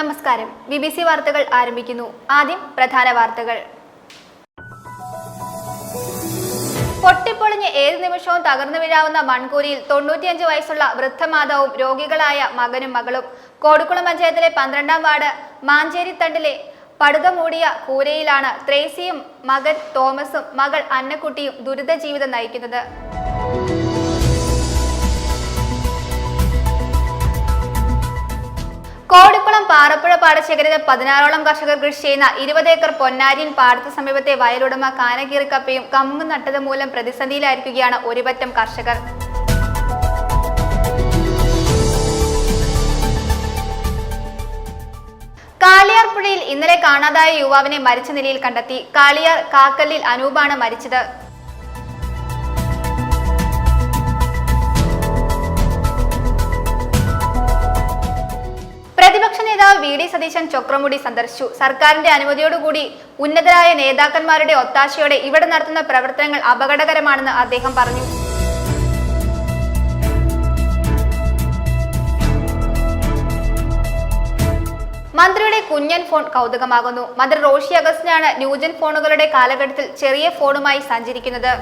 നമസ്കാരം. BBC വാർത്തകൾ ആരംഭിക്കുന്നു. ആദ്യം പ്രധാന വാർത്തകൾ. പൊട്ടിപ്പൊളിഞ്ഞ് ഏത് നിമിഷവും തകർന്നു വീഴാവുന്ന മൺകൂരിയിൽ 95 വയസ്സുള്ള വൃദ്ധമാതാവും രോഗികളായ മകനും മകളും. കോടിക്കുളം പഞ്ചായത്തിലെ 12-ാം വാർഡ് മാഞ്ചേരിത്തണ്ടിലെ പടുത മൂടിയ കൂരയിലാണ് ത്രേസിയും മകൻ തോമസും മകൾ അന്നക്കുട്ടിയും ദുരിത ജീവിതം നയിക്കുന്നത്. കോടിക്കുളം പാറപ്പുഴ പാടശേഖരത്തിൽ 16ഓളം കർഷകർ കൃഷി ചെയ്യുന്ന 20 ഏക്കർ പൊന്നാരിൻ പാടത്ത് സമീപത്തെ വയലുടമ കാനകീറി കപ്പയും കമുങ്ങും നട്ടത് മൂലം പ്രതിസന്ധിയിലായിരിക്കുകയാണ് ഒരുപറ്റം കർഷകർ. കാളിയാർ പുഴയിൽ ഇന്നലെ കാണാതായ യുവാവിനെ മരിച്ച നിലയിൽ കണ്ടെത്തി. കാളിയാർ കാക്കല്ലിൽ അനൂപാണ് മരിച്ചത്. പ്രതിപക്ഷ നേതാവ് വി.ഡി. സതീശൻ ചൊക്രമുടി സന്ദർശിച്ചു. സർക്കാരിന്റെ അനുമതിയോടുകൂടി ഉന്നതരായ നേതാക്കന്മാരുടെ ഒത്താശയോടെ ഇവിടെ നടത്തുന്ന പ്രവർത്തനങ്ങൾ അപകടകരമാണെന്ന് അദ്ദേഹം പറഞ്ഞു. മന്ത്രിയുടെ കുഞ്ഞൻ ഫോൺ കൗതുകമാകുന്നു. മന്ത്രി റോഷി അഗസ്റ്റിനാണ് ന്യൂജൻ ഫോണുകളുടെ കാലഘട്ടത്തിൽ ചെറിയ ഫോണുമായി സഞ്ചരിക്കുന്നത്.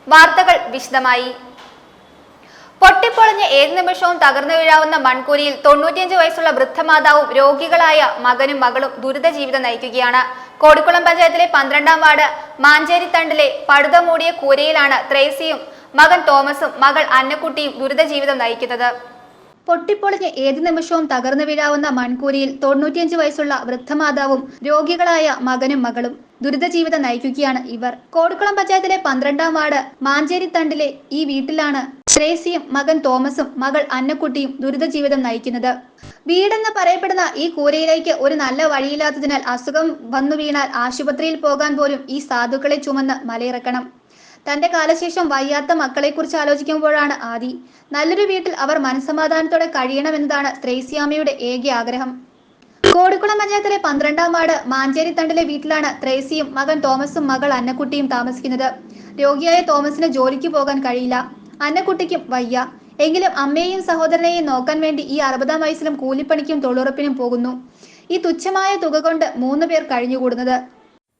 വാർത്തകൾ വിശദമായി. പൊട്ടിപ്പൊളിഞ്ഞ് ഏത് നിമിഷവും തകർന്നു വീഴാവുന്ന മൺകൂരിയിൽ 95 വയസ്സുള്ള വൃദ്ധമാതാവും രോഗികളായ മകനും മകളും ദുരിത ജീവിതം നയിക്കുകയാണ്. കോടിക്കുളം പഞ്ചായത്തിലെ 12-ാം വാർഡ് മാഞ്ചേരിത്തണ്ടിലെ പടുത മൂടിയ കൂരയിലാണ് ത്രേസിയും മകൻ തോമസും മകൾ അന്നക്കുട്ടിയും ദുരിത ജീവിതം നയിക്കുന്നത്. പൊട്ടിപ്പൊളിഞ്ഞ് ഏത് നിമിഷവും തകർന്നു വീഴാവുന്ന മൺകൂരിയിൽ 95 വയസ്സുള്ള വൃദ്ധമാതാവും രോഗികളായ മകനും മകളും ദുരിത ജീവിതം നയിക്കുകയാണ് ഇവർ. കോടിക്കുളം പഞ്ചായത്തിലെ 12-ാം വാർഡ് മാഞ്ചേരിത്തണ്ടിലെ ഈ വീട്ടിലാണ് ത്രേസിയും മകൻ തോമസും മകൾ അന്നക്കുട്ടിയും ദുരിത ജീവിതം നയിക്കുന്നത്. വീടെന്ന് പറയപ്പെടുന്ന ഈ കൂരയിലേക്ക് ഒരു നല്ല വഴിയില്ലാത്തതിനാൽ അസുഖം വന്നു വീണാൽ ആശുപത്രിയിൽ പോകാൻ പോലും ഈ സാധുക്കളെ ചുമന്ന് മലയിറക്കണം. തന്റെ കാലശേഷം വയ്യാത്ത മക്കളെക്കുറിച്ച് ആലോചിക്കുമ്പോഴാണ് ആദി. നല്ലൊരു വീട്ടിൽ അവർ മനസ്സമാധാനത്തോടെ കഴിയണമെന്നതാണ് ത്രേസിയാമ്മയുടെ ഏക ആഗ്രഹം. കോടിക്കുളം പഞ്ചായത്തിലെ 12-ാം വാർഡ് മാഞ്ചേരിത്തണ്ടിലെ വീട്ടിലാണ് ത്രേസിയും മകൻ തോമസും മകൾ അന്നക്കുട്ടിയും താമസിക്കുന്നത്. രോഗിയായ തോമസിന് ജോലിക്ക് പോകാൻ കഴിയില്ല. അന്നക്കുട്ടിക്കും വയ്യ. എങ്കിലും അമ്മയെയും സഹോദരനെയും നോക്കാൻ വേണ്ടി ഈ 60-ാം വയസ്സിലും കൂലിപ്പണിക്കും തൊഴിലുറപ്പിനും പോകുന്നു. ഈ തുച്ഛമായ തുക കൊണ്ട് 3 പേർ കഴിഞ്ഞുകൂടുന്നത്.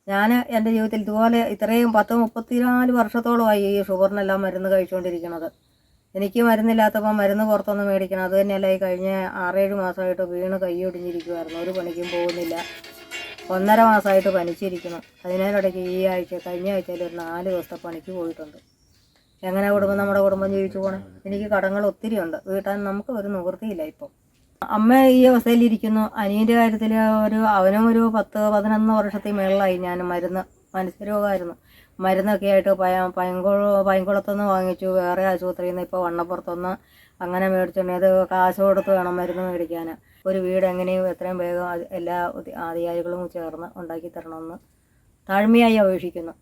ഞാൻ എൻ്റെ ജീവിതത്തിൽ ഇതുപോലെ ഇത്രയും 34 വർഷത്തോളമായി ഈ ഷുഗറിനെല്ലാം മരുന്ന് കഴിച്ചുകൊണ്ടിരിക്കുന്നത്. എനിക്ക് മരുന്നില്ലാത്തപ്പോൾ മരുന്ന് പുറത്തൊന്ന് മേടിക്കണം. അത് തന്നെയല്ല ഈ കഴിഞ്ഞ 6-7 മാസമായിട്ട് വീണ് കൈയൊടിഞ്ഞിരിക്കുമായിരുന്നു. ഒരു പണിക്കും പോകുന്നില്ല. 1.5 മാസമായിട്ട് പനിച്ചിരിക്കുന്നു. അതിനിടയ്ക്ക് കഴിഞ്ഞ ആഴ്ചയിൽ ഒരു 4 ദിവസത്തെ പണിക്ക് പോയിട്ടുണ്ട്. എങ്ങനെ നമ്മുടെ കുടുംബം ജീവിച്ചു പോകണം? എനിക്ക് കടങ്ങൾ ഒത്തിരി ഉണ്ട്. വീട്ടാൻ നമുക്ക് ഒരു നിവൃത്തിയില്ല. ഇപ്പം അമ്മ ഈ അവസ്ഥയിലിരിക്കുന്നു. അനിയൻ്റെ കാര്യത്തിൽ അവനും ഒരു 10-11 വർഷത്തിൽ മേളിലായി ഞാൻ മരുന്ന് മനസ്സരോഗമായിരുന്നു. മരുന്നൊക്കെ ആയിട്ട് പൈങ്കുളത്തുനിന്ന് വാങ്ങിച്ചു. വേറെ ആശുപത്രിയിൽ നിന്ന് ഇപ്പോൾ വണ്ണപ്പുറത്തുനിന്ന് അങ്ങനെ മേടിച്ചുകൊണ്ട് അത് കാശ് കൊടുത്ത് വേണം മരുന്ന് മേടിക്കാൻ. ഒരു വീട് എങ്ങനെയും എത്രയും വേഗം എല്ലാ അധികാരികളും ചേർന്ന് ഉണ്ടാക്കി തരണമെന്ന് താഴ്മയായി അപേക്ഷിക്കുന്നു.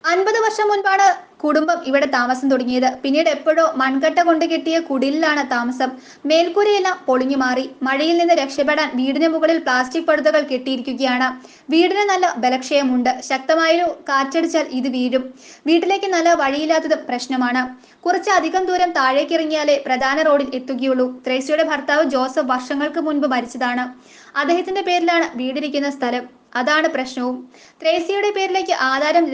50 വർഷം മുൻപാണ് കുടുംബം ഇവിടെ താമസം തുടങ്ങിയത്. പിന്നീട് എപ്പോഴോ മൺകട്ട കൊണ്ട് കെട്ടിയ കുടിലിലാണ് താമസം. മേൽക്കൂരയെല്ലാം പൊളിഞ്ഞു മാറി. മഴയിൽ നിന്ന് രക്ഷപ്പെടാൻ വീടിന് മുകളിൽ പ്ലാസ്റ്റിക് പടുതകൾ കെട്ടിയിരിക്കുകയാണ്. വീടിന് നല്ല ബലക്ഷയമുണ്ട്. ശക്തമായൊരു കാറ്റടിച്ചാൽ ഇത് വീഴും. വീട്ടിലേക്ക് നല്ല വഴിയില്ലാത്തതും പ്രശ്നമാണ്. കുറച്ചധികം ദൂരം താഴേക്കിറങ്ങിയാലേ പ്രധാന റോഡിൽ എത്തുകയുള്ളൂ. ത്രേസിയുടെ ഭർത്താവ് ജോസഫ് വർഷങ്ങൾക്ക് മുൻപ് മരിച്ചതാണ്. അദ്ദേഹത്തിന്റെ പേരിലാണ് വീടിരിക്കുന്ന സ്ഥലം. അതാണ് പ്രശ്നവും. ത്രേസിയുടെ പേരിലേക്ക് ആധാരം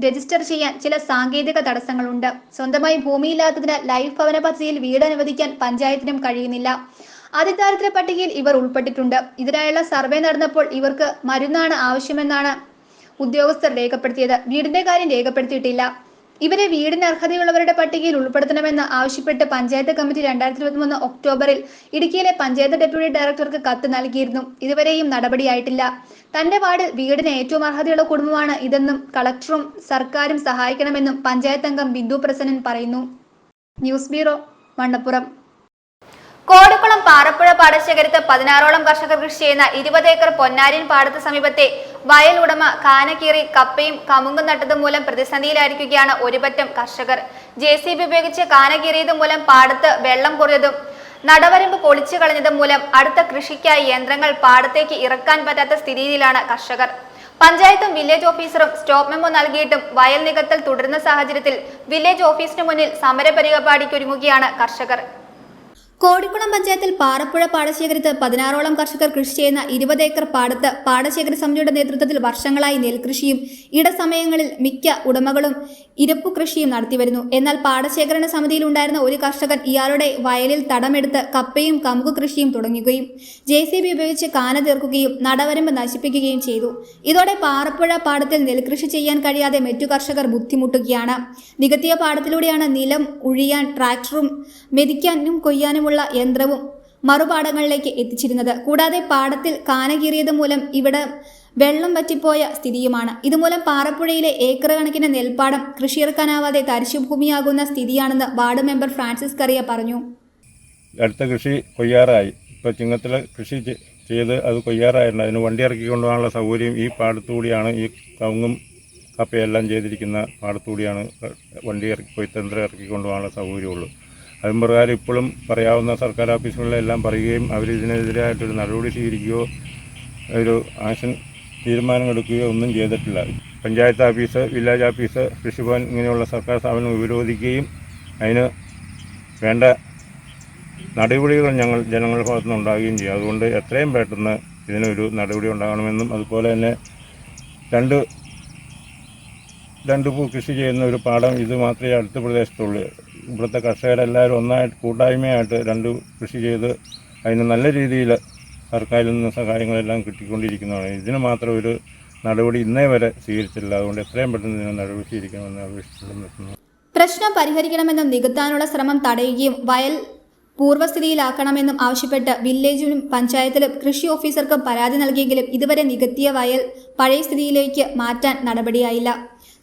രജിസ്റ്റർ ചെയ്യാൻ ചില സാങ്കേതിക തടസ്സങ്ങളുണ്ട്. സ്വന്തമായി ഭൂമിയില്ലാത്തതിനാൽ ലൈഫ് ഭവന പദ്ധതിയിൽ വീട് അനുവദിക്കാൻ പഞ്ചായത്തിനും കഴിയുന്നില്ല. അതിദാരിദ്ര്യ പട്ടികയിൽ ഇവർ ഉൾപ്പെട്ടിട്ടുണ്ട്. ഇതിനായുള്ള സർവേ നടന്നപ്പോൾ ഇവർക്ക് മരുന്നാണ് ആവശ്യമെന്നാണ് ഉദ്യോഗസ്ഥർ രേഖപ്പെടുത്തിയത്. വീടിന്റെ കാര്യം രേഖപ്പെടുത്തിയിട്ടില്ല. ഇവരെ വീടിന് അർഹതയുള്ളവരുടെ പട്ടികയിൽ ഉൾപ്പെടുത്തണമെന്ന് ആവശ്യപ്പെട്ട് പഞ്ചായത്ത് കമ്മിറ്റി 2023 ഒക്ടോബറിൽ ഇടുക്കിയിലെ പഞ്ചായത്ത് ഡെപ്യൂട്ടി ഡയറക്ടർക്ക് കത്ത് നൽകിയിരുന്നു. ഇതുവരെയും നടപടിയായിട്ടില്ല. തന്റെ വാർഡിൽ വീടിന് ഏറ്റവും അർഹതയുള്ള കുടുംബമാണ് ഇതെന്നും കളക്ടറും സർക്കാരും സഹായിക്കണമെന്നും പഞ്ചായത്ത് അംഗം ബിന്ദു പ്രസന്നൻ പറയുന്നു. News bureau, Vannappuram. കോടിക്കുളം പാറപ്പുഴ പാടശേഖരത്ത് 16ഓളം കർഷകർ കൃഷി ചെയ്യുന്ന 20 ഏക്കർ പൊന്നാരിൻ പാടത്ത് സമീപത്തെ വയൽ ഉടമ കാനകീറി കപ്പയും കമുങ്ങും നട്ടത് മൂലം പ്രതിസന്ധിയിലായിരിക്കുകയാണ് ഒരുപറ്റം കർഷകർ. JCB ഉപയോഗിച്ച് കാനകീറിയത് മൂലം പാടത്ത് വെള്ളം കുറഞ്ഞതും നടവരമ്പ് പൊളിച്ചു കളഞ്ഞത് മൂലം അടുത്ത കൃഷിക്കായി യന്ത്രങ്ങൾ പാടത്തേക്ക് ഇറക്കാൻ പറ്റാത്ത സ്ഥിതിയിലാണ് കർഷകർ. പഞ്ചായത്തും വില്ലേജ് ഓഫീസറും സ്റ്റോപ്പ് മെമ്മോ നൽകിയിട്ടും വയൽ നികത്തൽ തുടരുന്ന സാഹചര്യത്തിൽ വില്ലേജ് ഓഫീസിന് മുന്നിൽ സമരപരിപാടിക്കൊരുങ്ങുകയാണ് കർഷകർ. കോടിക്കുളം പഞ്ചായത്തിൽ പാറപ്പുഴ പാടശേഖരത്ത് 16ഓളം കർഷകർ കൃഷി ചെയ്യുന്ന 20 ഏക്കർ പാടത്ത് പാടശേഖര സമിതിയുടെ നേതൃത്വത്തിൽ വർഷങ്ങളായി നെൽകൃഷിയും ഇടസമയങ്ങളിൽ മിക്ക ഉടമകളും ഇരപ്പു കൃഷിയും നടത്തിവരുന്നു. എന്നാൽ പാടശേഖരണ സമിതിയിൽ ഉണ്ടായിരുന്ന ഒരു കർഷകൻ ഇയാളുടെ വയലിൽ തടമെടുത്ത് കപ്പയും കമുക് കൃഷിയും തുടങ്ങുകയും JCB ഉപയോഗിച്ച് കാന തീർക്കുകയും നടവരമ്പ് നശിപ്പിക്കുകയും ചെയ്തു. ഇതോടെ പാറപ്പുഴ പാടത്തിൽ നെൽകൃഷി ചെയ്യാൻ കഴിയാതെ മറ്റു കർഷകർ ബുദ്ധിമുട്ടുകയാണ്. നികത്തിയ പാടത്തിലൂടെയാണ് നിലം ഉഴിയാൻ ട്രാക്ടറും മെതിക്കാനും കൊയ്യാനുമുള്ള യന്ത്രവും മറുപാടങ്ങളിലേക്ക് എത്തിച്ചിരുന്നത്. കൂടാതെ പാടത്തിൽ കാന കീറിയത് മൂലം ഇവിടെ വെള്ളം വറ്റിപ്പോയ സ്ഥിതിയുമാണ്. ഇതുമൂലം പാറപ്പുഴയിലെ ഏക്കർ കണക്കിന് നെൽപ്പാടം കൃഷിയിറക്കാനാവാതെ തരിശുഭൂമിയാകുന്ന സ്ഥിതിയാണെന്ന് വാർഡ് മെമ്പർ ഫ്രാൻസിസ് കറിയ പറഞ്ഞു. അടുത്ത കൃഷി കൊയ്യാറായി. ഇപ്പോൾ ചിങ്ങത്തിൽ കൃഷി ചെയ്ത് അത് കൊയ്യാറായിട്ടുണ്ട്. അതിന് വണ്ടി ഇറക്കി കൊണ്ടുപോകാനുള്ള സൗകര്യം ഈ പാടത്തുകൂടിയാണ്. ഈ കവുങ്ങും കപ്പയെല്ലാം ചെയ്തിരിക്കുന്ന പാടത്തുകൂടിയാണ് വണ്ടി കൊയ്ത്തന്ത്രം ഇറക്കി കൊണ്ടുപോകാനുള്ള സൗകര്യമുള്ളൂ. അതും പ്രകാരം ഇപ്പോഴും പറയാവുന്ന സർക്കാർ ഓഫീസുകളിലെല്ലാം പറയുകയും അവരിതിനെതിരായിട്ടൊരു നടപടി സ്വീകരിക്കുകയോ ഒരു ആക്ഷൻ തീരുമാനമെടുക്കുകയോ ഒന്നും ചെയ്തിട്ടില്ല. പഞ്ചായത്ത് ഓഫീസ്, വില്ലേജ് ഓഫീസ്, കൃഷിഭവൻ ഇങ്ങനെയുള്ള സർക്കാർ സ്ഥാപനങ്ങൾ വിരോധിക്കുകയും അതിന് വേണ്ട നടപടികൾ ജനങ്ങളുടെ ഭാഗത്തുനിന്ന് ഉണ്ടാവുകയും ചെയ്യും. അതുകൊണ്ട് എത്രയും പെട്ടെന്ന് ഇതിനൊരു നടപടി ഉണ്ടാകണമെന്നും അതുപോലെ തന്നെ രണ്ട് കൃഷി ചെയ്യുന്ന ഒരു പാടം ഇത് മാത്രമേ അടുത്ത പ്രദേശത്തുള്ളൂ. ഇവിടുത്തെ കർഷകരെല്ലാവരും ഒന്നായിട്ട് കൂട്ടായ്മയായിട്ട് കൃഷി ചെയ്ത് അതിന് നല്ല രീതിയിൽ സർക്കാരിൽ നിന്ന് സഹായങ്ങളെല്ലാം കിട്ടിക്കൊണ്ടിരിക്കുന്നതാണ്. ഇതിന് മാത്രം ഒരു നടപടി ഇന്നേ വരെ സ്വീകരിച്ചില്ല. അതുകൊണ്ട് എത്രയും പെട്ടെന്ന് ഇതിന് നടപടി സ്വീകരിക്കണമെന്ന് അപേക്ഷിച്ചിട്ടുണ്ട്. പ്രശ്നം പരിഹരിക്കണമെന്നും നികത്താനുള്ള ശ്രമം തടയുകയും വയൽ പൂർവ്വസ്ഥിതിയിലാക്കണമെന്നും ആവശ്യപ്പെട്ട് വില്ലേജിലും പഞ്ചായത്തിലും കൃഷി ഓഫീസർക്കും പരാതി നൽകിയെങ്കിലും ഇതുവരെ നികത്തിയ വയൽ പഴയ സ്ഥിതിയിലേക്ക് മാറ്റാൻ നടപടിയായില്ല.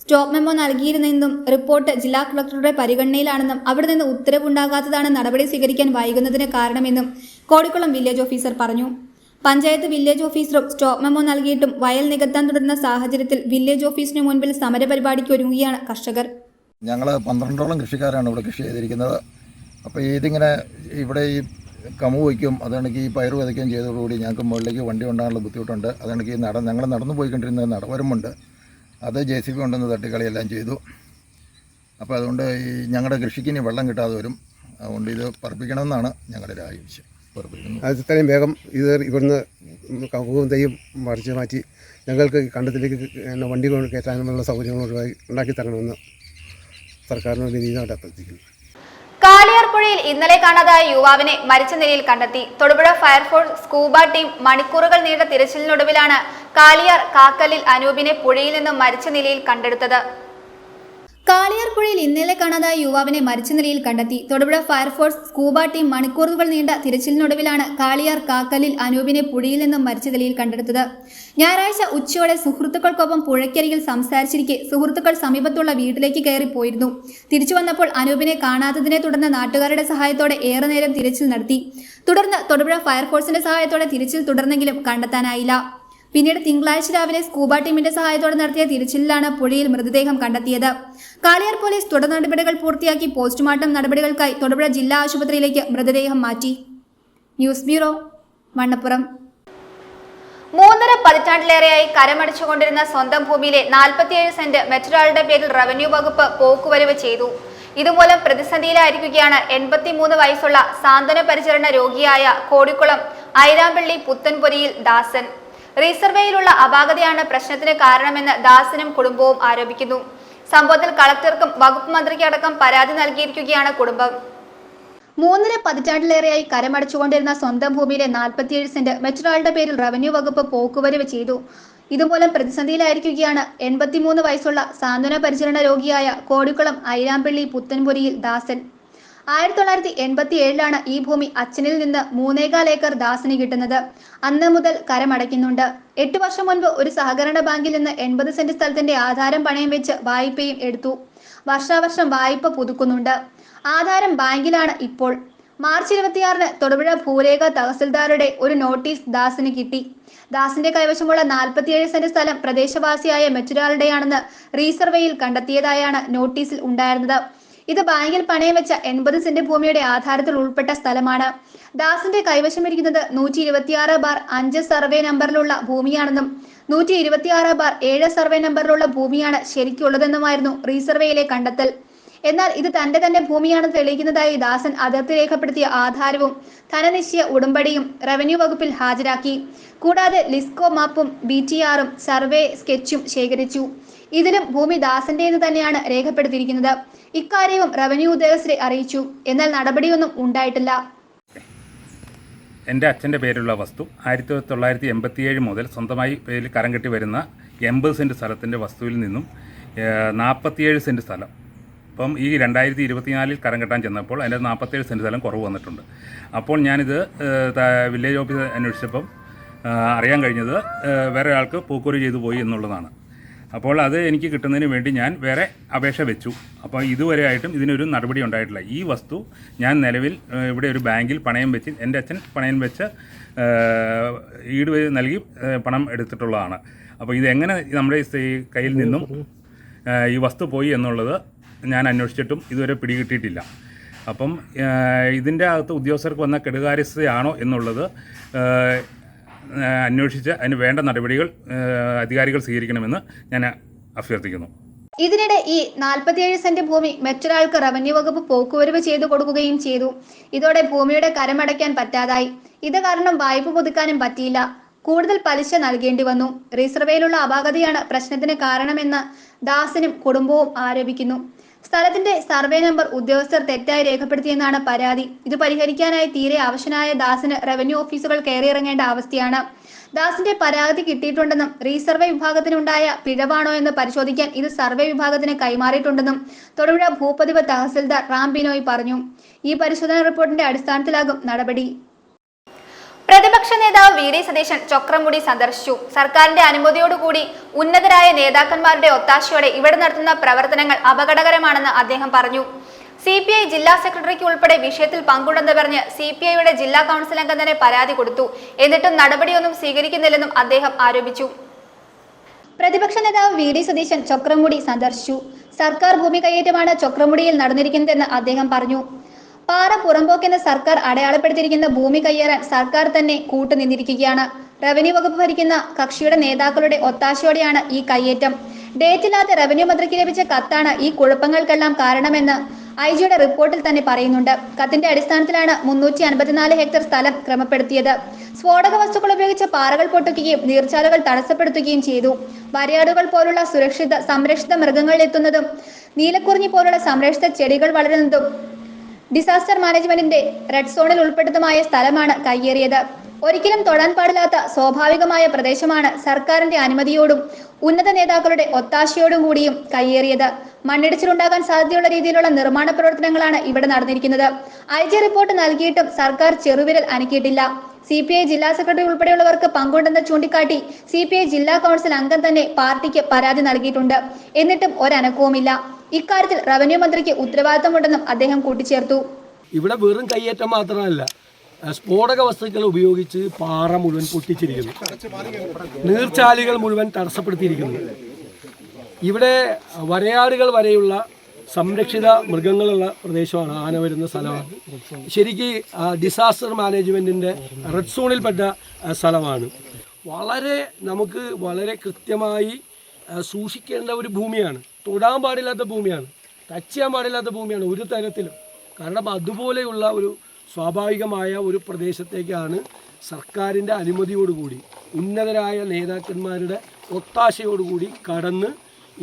സ്റ്റോപ്പ് മെമ്മോ നൽകിയിരുന്നെന്നും റിപ്പോർട്ട് ജില്ലാ കളക്ടറുടെ പരിഗണനയിലാണെന്നും അവിടെ നിന്ന് ഉത്തരവുണ്ടാകാത്തതാണ് നടപടി സ്വീകരിക്കാൻ വൈകുന്നതിന് കാരണമെന്നും കോടിക്കുളം വില്ലേജ് ഓഫീസർ പറഞ്ഞു. പഞ്ചായത്ത് വില്ലേജ് ഓഫീസറും സ്റ്റോപ്പ് മെമ്മോ നൽകിയിട്ടും വയൽ നികത്താൻ തുടരുന്ന സാഹചര്യത്തിൽ വില്ലേജ് ഓഫീസിന് മുൻപിൽ സമരപരിപാടിക്ക് ഒരുങ്ങുകയാണ് കർഷകർ. ഞങ്ങൾ 12ഓളം കൃഷിക്കാരാണ് ഇവിടെ കൃഷി ചെയ്തിരിക്കുന്നത്. അപ്പോൾ ഇതിങ്ങനെ ഇവിടെ ഈ കമുക് വയ്ക്കും, അതാണെങ്കിൽ ഈ പയർ വിതയ്ക്കുകയും ചെയ്തതോടുകൂടി ഞങ്ങൾക്ക് മുകളിലേക്ക് വണ്ടി കൊണ്ടാകാനുള്ള ബുദ്ധിമുട്ടുണ്ട്. അതാണെങ്കിൽ ഞങ്ങൾ നടന്നു പോയിക്കൊണ്ടിരുന്ന നടവരമ്പുണ്ട്, അത് JCB കൊണ്ടുവന്ന് തട്ടിക്കളിയെല്ലാം ചെയ്തു. അപ്പോൾ അതുകൊണ്ട് ഈ ഞങ്ങളുടെ കൃഷിക്ക് ഇനി വെള്ളം കിട്ടാതെ വരും. അതുകൊണ്ട് ഇത് പറപ്പിക്കണമെന്നാണ് ഞങ്ങളുടെ ഒരു ആവശ്യം. പറപ്പിക്കുന്നത് അത് ഇത്രയും വേഗം ഇത് ഇവിടുന്ന് കവുങ്ങും തൈയും മറിച്ച് മാറ്റി ഞങ്ങൾക്ക് കണ്ടത്തിലേക്ക് വണ്ടി കൊണ്ട് കയറ്റാനുള്ള സൗകര്യങ്ങൾ ഉണ്ടാക്കി തരണമെന്ന് സർക്കാരിനോട് വിനീതമായിട്ട് അഭ്യർത്ഥിക്കുന്നു. കാളിയാർപ്പുഴയിൽ ഇന്നലെ കാണാതായ യുവാവിനെ മരിച്ച നിലയിൽ കണ്ടെത്തി. തൊടുപുഴ ഫയർഫോഴ്സ് സ്കൂബ ടീം മണിക്കൂറുകൾ നീണ്ട തിരച്ചിലിനൊടുവിലാണ് കാളിയാർ കാക്കലിൽ അനൂപിനെ പുഴയിൽ നിന്നും മരിച്ച നിലയിൽ കണ്ടെടുത്തത്. കാളിയാർപ്പുഴയിൽ ഇന്നലെ കാണാതായ യുവാവിനെ മരിച്ച നിലയിൽ കണ്ടെത്തി. തൊടുപുഴ ഫയർഫോഴ്സ് സ്കൂബ ടീം മണിക്കൂറുകൾ നീണ്ട തിരച്ചിലിനൊടുവിലാണ് കാളിയാർ കാക്കലിൽ അനൂപിനെ പുഴയിൽ നിന്നും മരിച്ച നിലയിൽ കണ്ടെടുത്തത്. ഞായറാഴ്ച ഉച്ചയോടെ സുഹൃത്തുക്കൾക്കൊപ്പം പുഴയ്ക്കരികിൽ സംസാരിച്ചിരിക്കെ സുഹൃത്തുക്കൾ സമീപത്തുള്ള വീട്ടിലേക്ക് കയറിപ്പോയിരുന്നു. തിരിച്ചു വന്നപ്പോൾ അനൂപിനെ കാണാത്തതിനെ തുടർന്ന് നാട്ടുകാരുടെ സഹായത്തോടെ ഏറെ നേരം തിരച്ചിൽ നടത്തി. തുടർന്ന് തൊടുപുഴ ഫയർഫോഴ്സിന്റെ സഹായത്തോടെ തിരച്ചിൽ തുടർന്നെങ്കിലും കണ്ടെത്താനായില്ല. പിന്നീട് തിങ്കളാഴ്ച രാവിലെ സ്കൂബ ടീമിന്റെ സഹായത്തോടെ നടത്തിയ തിരച്ചിലിലാണ് പുഴയിൽ മൃതദേഹം കണ്ടെത്തിയത്. കാളിയാർ പോലീസ് തുടർ നടപടികൾ പൂർത്തിയാക്കി പോസ്റ്റ്മോർട്ടം നടപടികൾക്കായി തൊടുപുഴ ജില്ലാ ആശുപത്രിയിലേക്ക് മൃതദേഹം മാറ്റി. News bureau, മണ്ണപ്പുറം. 3.5 പതിറ്റാണ്ടിലേറെയായി കരമടിച്ചുകൊണ്ടിരുന്ന സ്വന്തം ഭൂമിയിലെ 47 സെന്റ് മറ്റൊരാളുടെ പേരിൽ റവന്യൂ വകുപ്പ് പോക്കുവരവ് ചെയ്തു. ഇതുമൂലം പ്രതിസന്ധിയിലായിരിക്കുകയാണ് 83 വയസ്സുള്ള സാന്ത്വന പരിചരണ രോഗിയായ കോടിക്കുളം ഐരാമ്പള്ളി പുത്തൻപൊരിയിൽ ദാസൻ. റീസർവേയിലുള്ള അപാകതയാണ് പ്രശ്നത്തിന് കാരണമെന്ന് ദാസനും കുടുംബവും ആരോപിക്കുന്നു. സംഭവത്തിൽ കളക്ടർക്കും വകുപ്പ് മന്ത്രിക്ക് അടക്കം പരാതി നൽകിയിരിക്കുകയാണ് കുടുംബം. 3.5 പതിറ്റാണ്ടിലേറെയായി കരമടച്ചുകൊണ്ടിരുന്ന സ്വന്തം ഭൂമിയിലെ 47 സെന്റ് മറ്റൊരാളുടെ പേരിൽ റവന്യൂ വകുപ്പ് പോക്കുവരവ് ചെയ്തു. ഇതുമൂലം പ്രതിസന്ധിയിലായിരിക്കുകയാണ് 83 വയസ്സുള്ള സാന്ത്വന പരിചരണ രോഗിയായ കോടിക്കുളം ഐരാമ്പള്ളി പുത്തൻപൊരിയിൽ ദാസൻ. 1987 ഈ ഭൂമി അച്ഛനിൽ നിന്ന് 3.25 ഏക്കർ ദാസന് കിട്ടുന്നത്. അന്ന് മുതൽ കരമടയ്ക്കുന്നുണ്ട്. 8 വർഷം മുൻപ് ഒരു സഹകരണ ബാങ്കിൽ നിന്ന് 80 സെന്റ് സ്ഥലത്തിന്റെ ആധാരം പണയം വെച്ച് വായ്പയും എടുത്തു. വർഷാവർഷം വായ്പ പുതുക്കുന്നുണ്ട്. ആധാരം ബാങ്കിലാണ് ഇപ്പോൾ. മാർച്ച് 26 തൊടുപുഴ ഭൂരേഖ തഹസിൽദാരുടെ ഒരു നോട്ടീസ് ദാസന് കിട്ടി. ദാസിന്റെ കൈവശമുള്ള 47 സെന്റ് സ്ഥലം പ്രദേശവാസിയായ മറ്റൊരാളുടെയാണെന്ന് റീസർവേയിൽ കണ്ടെത്തിയതായാണ് നോട്ടീസിൽ ഉണ്ടായിരുന്നത്. ഇത് ബാങ്കിൽ പണയം വെച്ച 80 സെന്റ് ഭൂമിയുടെ ആധാരത്തിൽ ഉൾപ്പെട്ട സ്ഥലമാണ്. ദാസിന്റെ കൈവശമിരിക്കുന്നത് 126/5 സർവേ നമ്പറിലുള്ള ഭൂമിയാണെന്നും 126/7 സർവേ നമ്പറിലുള്ള ഭൂമിയാണ് ശരിക്കുള്ളതെന്നുമായിരുന്നു റീസർവേയിലെ കണ്ടെത്തൽ. എന്നാൽ ഇത് തന്റെ ഭൂമിയാണെന്ന് തെളിയിക്കുന്നതായി ദാസൻ അതിർത്തി രേഖപ്പെടുത്തിയ ആധാരവും ധനനിശ്ചയ ഉടമ്പടിയും റവന്യൂ വകുപ്പിൽ ഹാജരാക്കി. കൂടാതെ ലിസ്കോ മാപ്പും BTRും സർവേ സ്കെച്ചും ശേഖരിച്ചു. ഇതിലും ഭൂമി ദാസന്റെയെന്ന് തന്നെയാണ് രേഖപ്പെടുത്തിയിരിക്കുന്നത്. ഇക്കാര്യവും റവന്യൂ ഉദ്യോഗസ്ഥരെ അറിയിച്ചു. എന്നാൽ നടപടിയൊന്നും ഉണ്ടായിട്ടില്ല. എൻ്റെ അച്ഛൻ്റെ പേരിലുള്ള വസ്തു 1987 മുതൽ സ്വന്തമായി പേരിൽ കരം കെട്ടി വരുന്ന 80 സെൻറ്റ് സ്ഥലത്തിൻ്റെ വസ്തുവിൽ നിന്നും 47 സെൻറ്റ് സ്ഥലം ഇപ്പം ഈ 2024 കരം കെട്ടാൻ ചെന്നപ്പോൾ അതിൻ്റെ 47 സെൻറ്റ് സ്ഥലം കുറവ് വന്നിട്ടുണ്ട്. അപ്പോൾ ഞാനിത് വില്ലേജ് ഓഫീസ് അന്വേഷിച്ചപ്പം അറിയാൻ കഴിഞ്ഞത് വേറെ ആൾക്ക് പോക്കൂരി ചെയ്തു പോയി എന്നുള്ളതാണ്. അപ്പോൾ അത് എനിക്ക് കിട്ടുന്നതിന് വേണ്ടി ഞാൻ വേറെ അപേക്ഷ വെച്ചു. അപ്പോൾ ഇതുവരെ ആയിട്ടും ഇതിനൊരു നടപടി ഉണ്ടായിട്ടില്ല. ഈ വസ്തു ഞാൻ നിലവിൽ ഇവിടെ ഒരു ബാങ്കിൽ പണയം വെച്ച് എൻ്റെ അച്ഛൻ പണയം വെച്ച് ഈട് നൽകി പണം എടുത്തിട്ടുള്ളതാണ്. അപ്പോൾ ഇതെങ്ങനെ നമ്മുടെ കയ്യിൽ നിന്നും ഈ വസ്തു പോയി എന്നുള്ളത് ഞാൻ അന്വേഷിച്ചിട്ടും ഇതുവരെ പിടികിട്ടിയിട്ടില്ല. അപ്പം ഇതിൻ്റെ അകത്ത് ഉദ്യോഗസ്ഥർക്ക് വന്ന കെടുകാര്യസ്ഥതയാണോ എന്നുള്ളത് അന്വേഷിച്ച് അതിന് വേണ്ട നടപടികൾ അധികാരികൾ സ്വീകരിക്കണമെന്ന് ഞാൻ അഭ്യർത്ഥിക്കുന്നു. ഇതിനിടെ ഈ 47 സെന്റ് ഭൂമി മറ്റൊരാൾക്ക് റവന്യൂ വകുപ്പ് പോക്കുവരവ് ചെയ്തു കൊടുക്കുകയും ചെയ്തു. ഇതോടെ ഭൂമിയുടെ കരമടയ്ക്കാൻ പറ്റാതായി. ഇത് കാരണം വായ്പ പുതുക്കാനും പറ്റിയില്ല. കൂടുതൽ പലിശ നൽകേണ്ടി വന്നു. റീസർവേയിലുള്ള അപാകതയാണ് പ്രശ്നത്തിന് കാരണമെന്ന് ദാസനും കുടുംബവും ആരോപിക്കുന്നു. സ്ഥലത്തിന്റെ സർവേ നമ്പർ ഉദ്യോഗസ്ഥർ തെറ്റായി രേഖപ്പെടുത്തിയെന്നാണ് പരാതി. ഇത് പരിഹരിക്കാനായി തീരെ അവശനായ ദാസന് റവന്യൂ ഓഫീസുകൾ കയറിയിറങ്ങേണ്ട അവസ്ഥയാണ്. ദാസിന്റെ പരാതി കിട്ടിയിട്ടുണ്ടെന്നും റീസർവേ വിഭാഗത്തിനുണ്ടായ പിഴവാണോ എന്ന് പരിശോധിക്കാൻ ഇത് സർവേ വിഭാഗത്തിന് കൈമാറിയിട്ടുണ്ടെന്നും തൊടുപുഴ ഭൂപതിവ് തഹസിൽദാർ റാം ബിനോയ് പറഞ്ഞു. ഈ പരിശോധനാ റിപ്പോർട്ടിന്റെ അടിസ്ഥാനത്തിലാകും നടപടി. പ്രതിപക്ഷ നേതാവ് VD സതീശൻ ചൊക്രംമുടി സന്ദർശിച്ചു. സർക്കാരിന്റെ അനുമതിയോടുകൂടി ഉന്നതരായ നേതാക്കന്മാരുടെ ഒത്താശയോടെ ഇവിടെ നടത്തുന്ന പ്രവർത്തനങ്ങൾ അപകടകരമാണെന്ന് അദ്ദേഹം പറഞ്ഞു. CPI ജില്ലാ സെക്രട്ടറിക്ക് ഉൾപ്പെടെ വിഷയത്തിൽ പങ്കുണ്ടെന്ന് പറഞ്ഞ് CPIയുടെ ജില്ലാ കൗൺസിൽ അംഗം തന്നെ പരാതി കൊടുത്തു. എന്നിട്ടും നടപടിയൊന്നും സ്വീകരിക്കുന്നില്ലെന്നും അദ്ദേഹം ആരോപിച്ചു. പ്രതിപക്ഷ നേതാവ് VD സതീശൻ ചൊക്രംമുടി സന്ദർശിച്ചു. സർക്കാർ ഭൂമി കയ്യേറ്റമാണ് ചൊക്രംമുടിയിൽ നടന്നിരിക്കുന്നതെന്ന് അദ്ദേഹം പറഞ്ഞു. പാറ പുറമ്പോക്കെന്ന് സർക്കാർ അടയാളപ്പെടുത്തിയിരിക്കുന്ന ഭൂമി കയ്യേറാൻ സർക്കാർ തന്നെ കൂട്ടുനിന്നിരിക്കുകയാണ്. റവന്യൂ വകുപ്പ് ഭരിക്കുന്ന കക്ഷിയുടെ നേതാക്കളുടെ ഒത്താശയോടെയാണ് ഈ കയ്യേറ്റം. ഡേറ്റില്ലാത്ത റവന്യൂ മന്ത്രിക്ക് ലഭിച്ച കത്താണ് ഈ കുഴപ്പങ്ങൾക്കെല്ലാം കാരണമെന്ന് IG-യുടെ റിപ്പോർട്ടിൽ തന്നെ പറയുന്നുണ്ട്. കത്തിന്റെ അടിസ്ഥാനത്തിലാണ് 354 ഹെക്ടർ സ്ഥലം ക്രമപ്പെടുത്തിയത്. സ്ഫോടക വസ്തുക്കൾ ഉപയോഗിച്ച് പാറകൾ പൊട്ടിക്കുകയും നീർച്ചാലുകൾ തടസ്സപ്പെടുത്തുകയും ചെയ്തു. വരയാടുകൾ പോലുള്ള സംരക്ഷിത മൃഗങ്ങൾ എത്തുന്നതും നീലക്കുറിഞ്ഞി പോലുള്ള സംരക്ഷിത ചെടികൾ വളരുന്നതും ഡിസാസ്റ്റർ മാനേജ്മെന്റിന്റെ റെഡ് സോണിൽ ഉൾപ്പെട്ടതുമായ സ്ഥലമാണ് കയ്യേറിയത്. ഒരിക്കലും തൊടാൻ പാടില്ലാത്ത സ്വാഭാവികമായ പ്രദേശമാണ് സർക്കാരിന്റെ അനുമതിയോടും ഉന്നത നേതാക്കളുടെ ഒത്താശയോടും കൂടിയും കയ്യേറിയത്. മണ്ണിടിച്ചിലുണ്ടാകാൻ സാധ്യതയുള്ള രീതിയിലുള്ള നിർമ്മാണ പ്രവർത്തനങ്ങളാണ് ഇവിടെ നടന്നിരിക്കുന്നത്. IG റിപ്പോർട്ട് നൽകിയിട്ടും സർക്കാർ ചെറുവിരൽ അനക്കിയിട്ടില്ല. CPI ജില്ലാ സെക്രട്ടറി ഉൾപ്പെടെയുള്ളവർക്ക് പങ്കുണ്ടെന്ന് ചൂണ്ടിക്കാട്ടി CPI ജില്ലാ കൗൺസിൽ അംഗം തന്നെ പാർട്ടിക്ക് പരാതി നൽകിയിട്ടുണ്ട്. എന്നിട്ടും ഒരനക്കവുമില്ല. ഇക്കാര്യത്തിൽ റവന്യൂ മന്ത്രിക്ക് ഉത്തരവാദിത്തമുണ്ടെന്നും അദ്ദേഹം കൂട്ടിച്ചേർത്തു. ഇവിടെ വെറും കയ്യേറ്റം മാത്രമല്ല, സ്ഫോടക വസ്തുക്കൾ ഉപയോഗിച്ച് പാറ മുഴുവൻ പൊട്ടിച്ചിരിക്കുന്നു, നീർച്ചാലുകൾ മുഴുവൻ തടസ്സപ്പെടുത്തിയിരിക്കുന്നു. ഇവിടെ വരയാടുകൾ വരെയുള്ള സംരക്ഷിത മൃഗങ്ങളുള്ള പ്രദേശമാണ്, ആന വരുന്ന സ്ഥലമാണ്. ശരിക്ക് ഡിസാസ്റ്റർ മാനേജ്മെൻറ്റിൻ്റെ റെഡ് സോണിൽപ്പെട്ട സ്ഥലമാണ്. നമുക്ക് വളരെ കൃത്യമായി സൂക്ഷിക്കേണ്ട ഒരു ഭൂമിയാണ്. തൊടാൻ പാടില്ലാത്ത ഭൂമിയാണ്, ടച്ച് ചെയ്യാൻ പാടില്ലാത്ത ഭൂമിയാണ് ഒരു തരത്തിലും. കാരണം അതുപോലെയുള്ള ഒരു സ്വാഭാവികമായ ഒരു പ്രദേശത്തേക്കാണ് സർക്കാരിൻ്റെ അനുമതിയോടുകൂടി ഉന്നതരായ നേതാക്കന്മാരുടെ ഒത്താശയോടുകൂടി കടന്ന്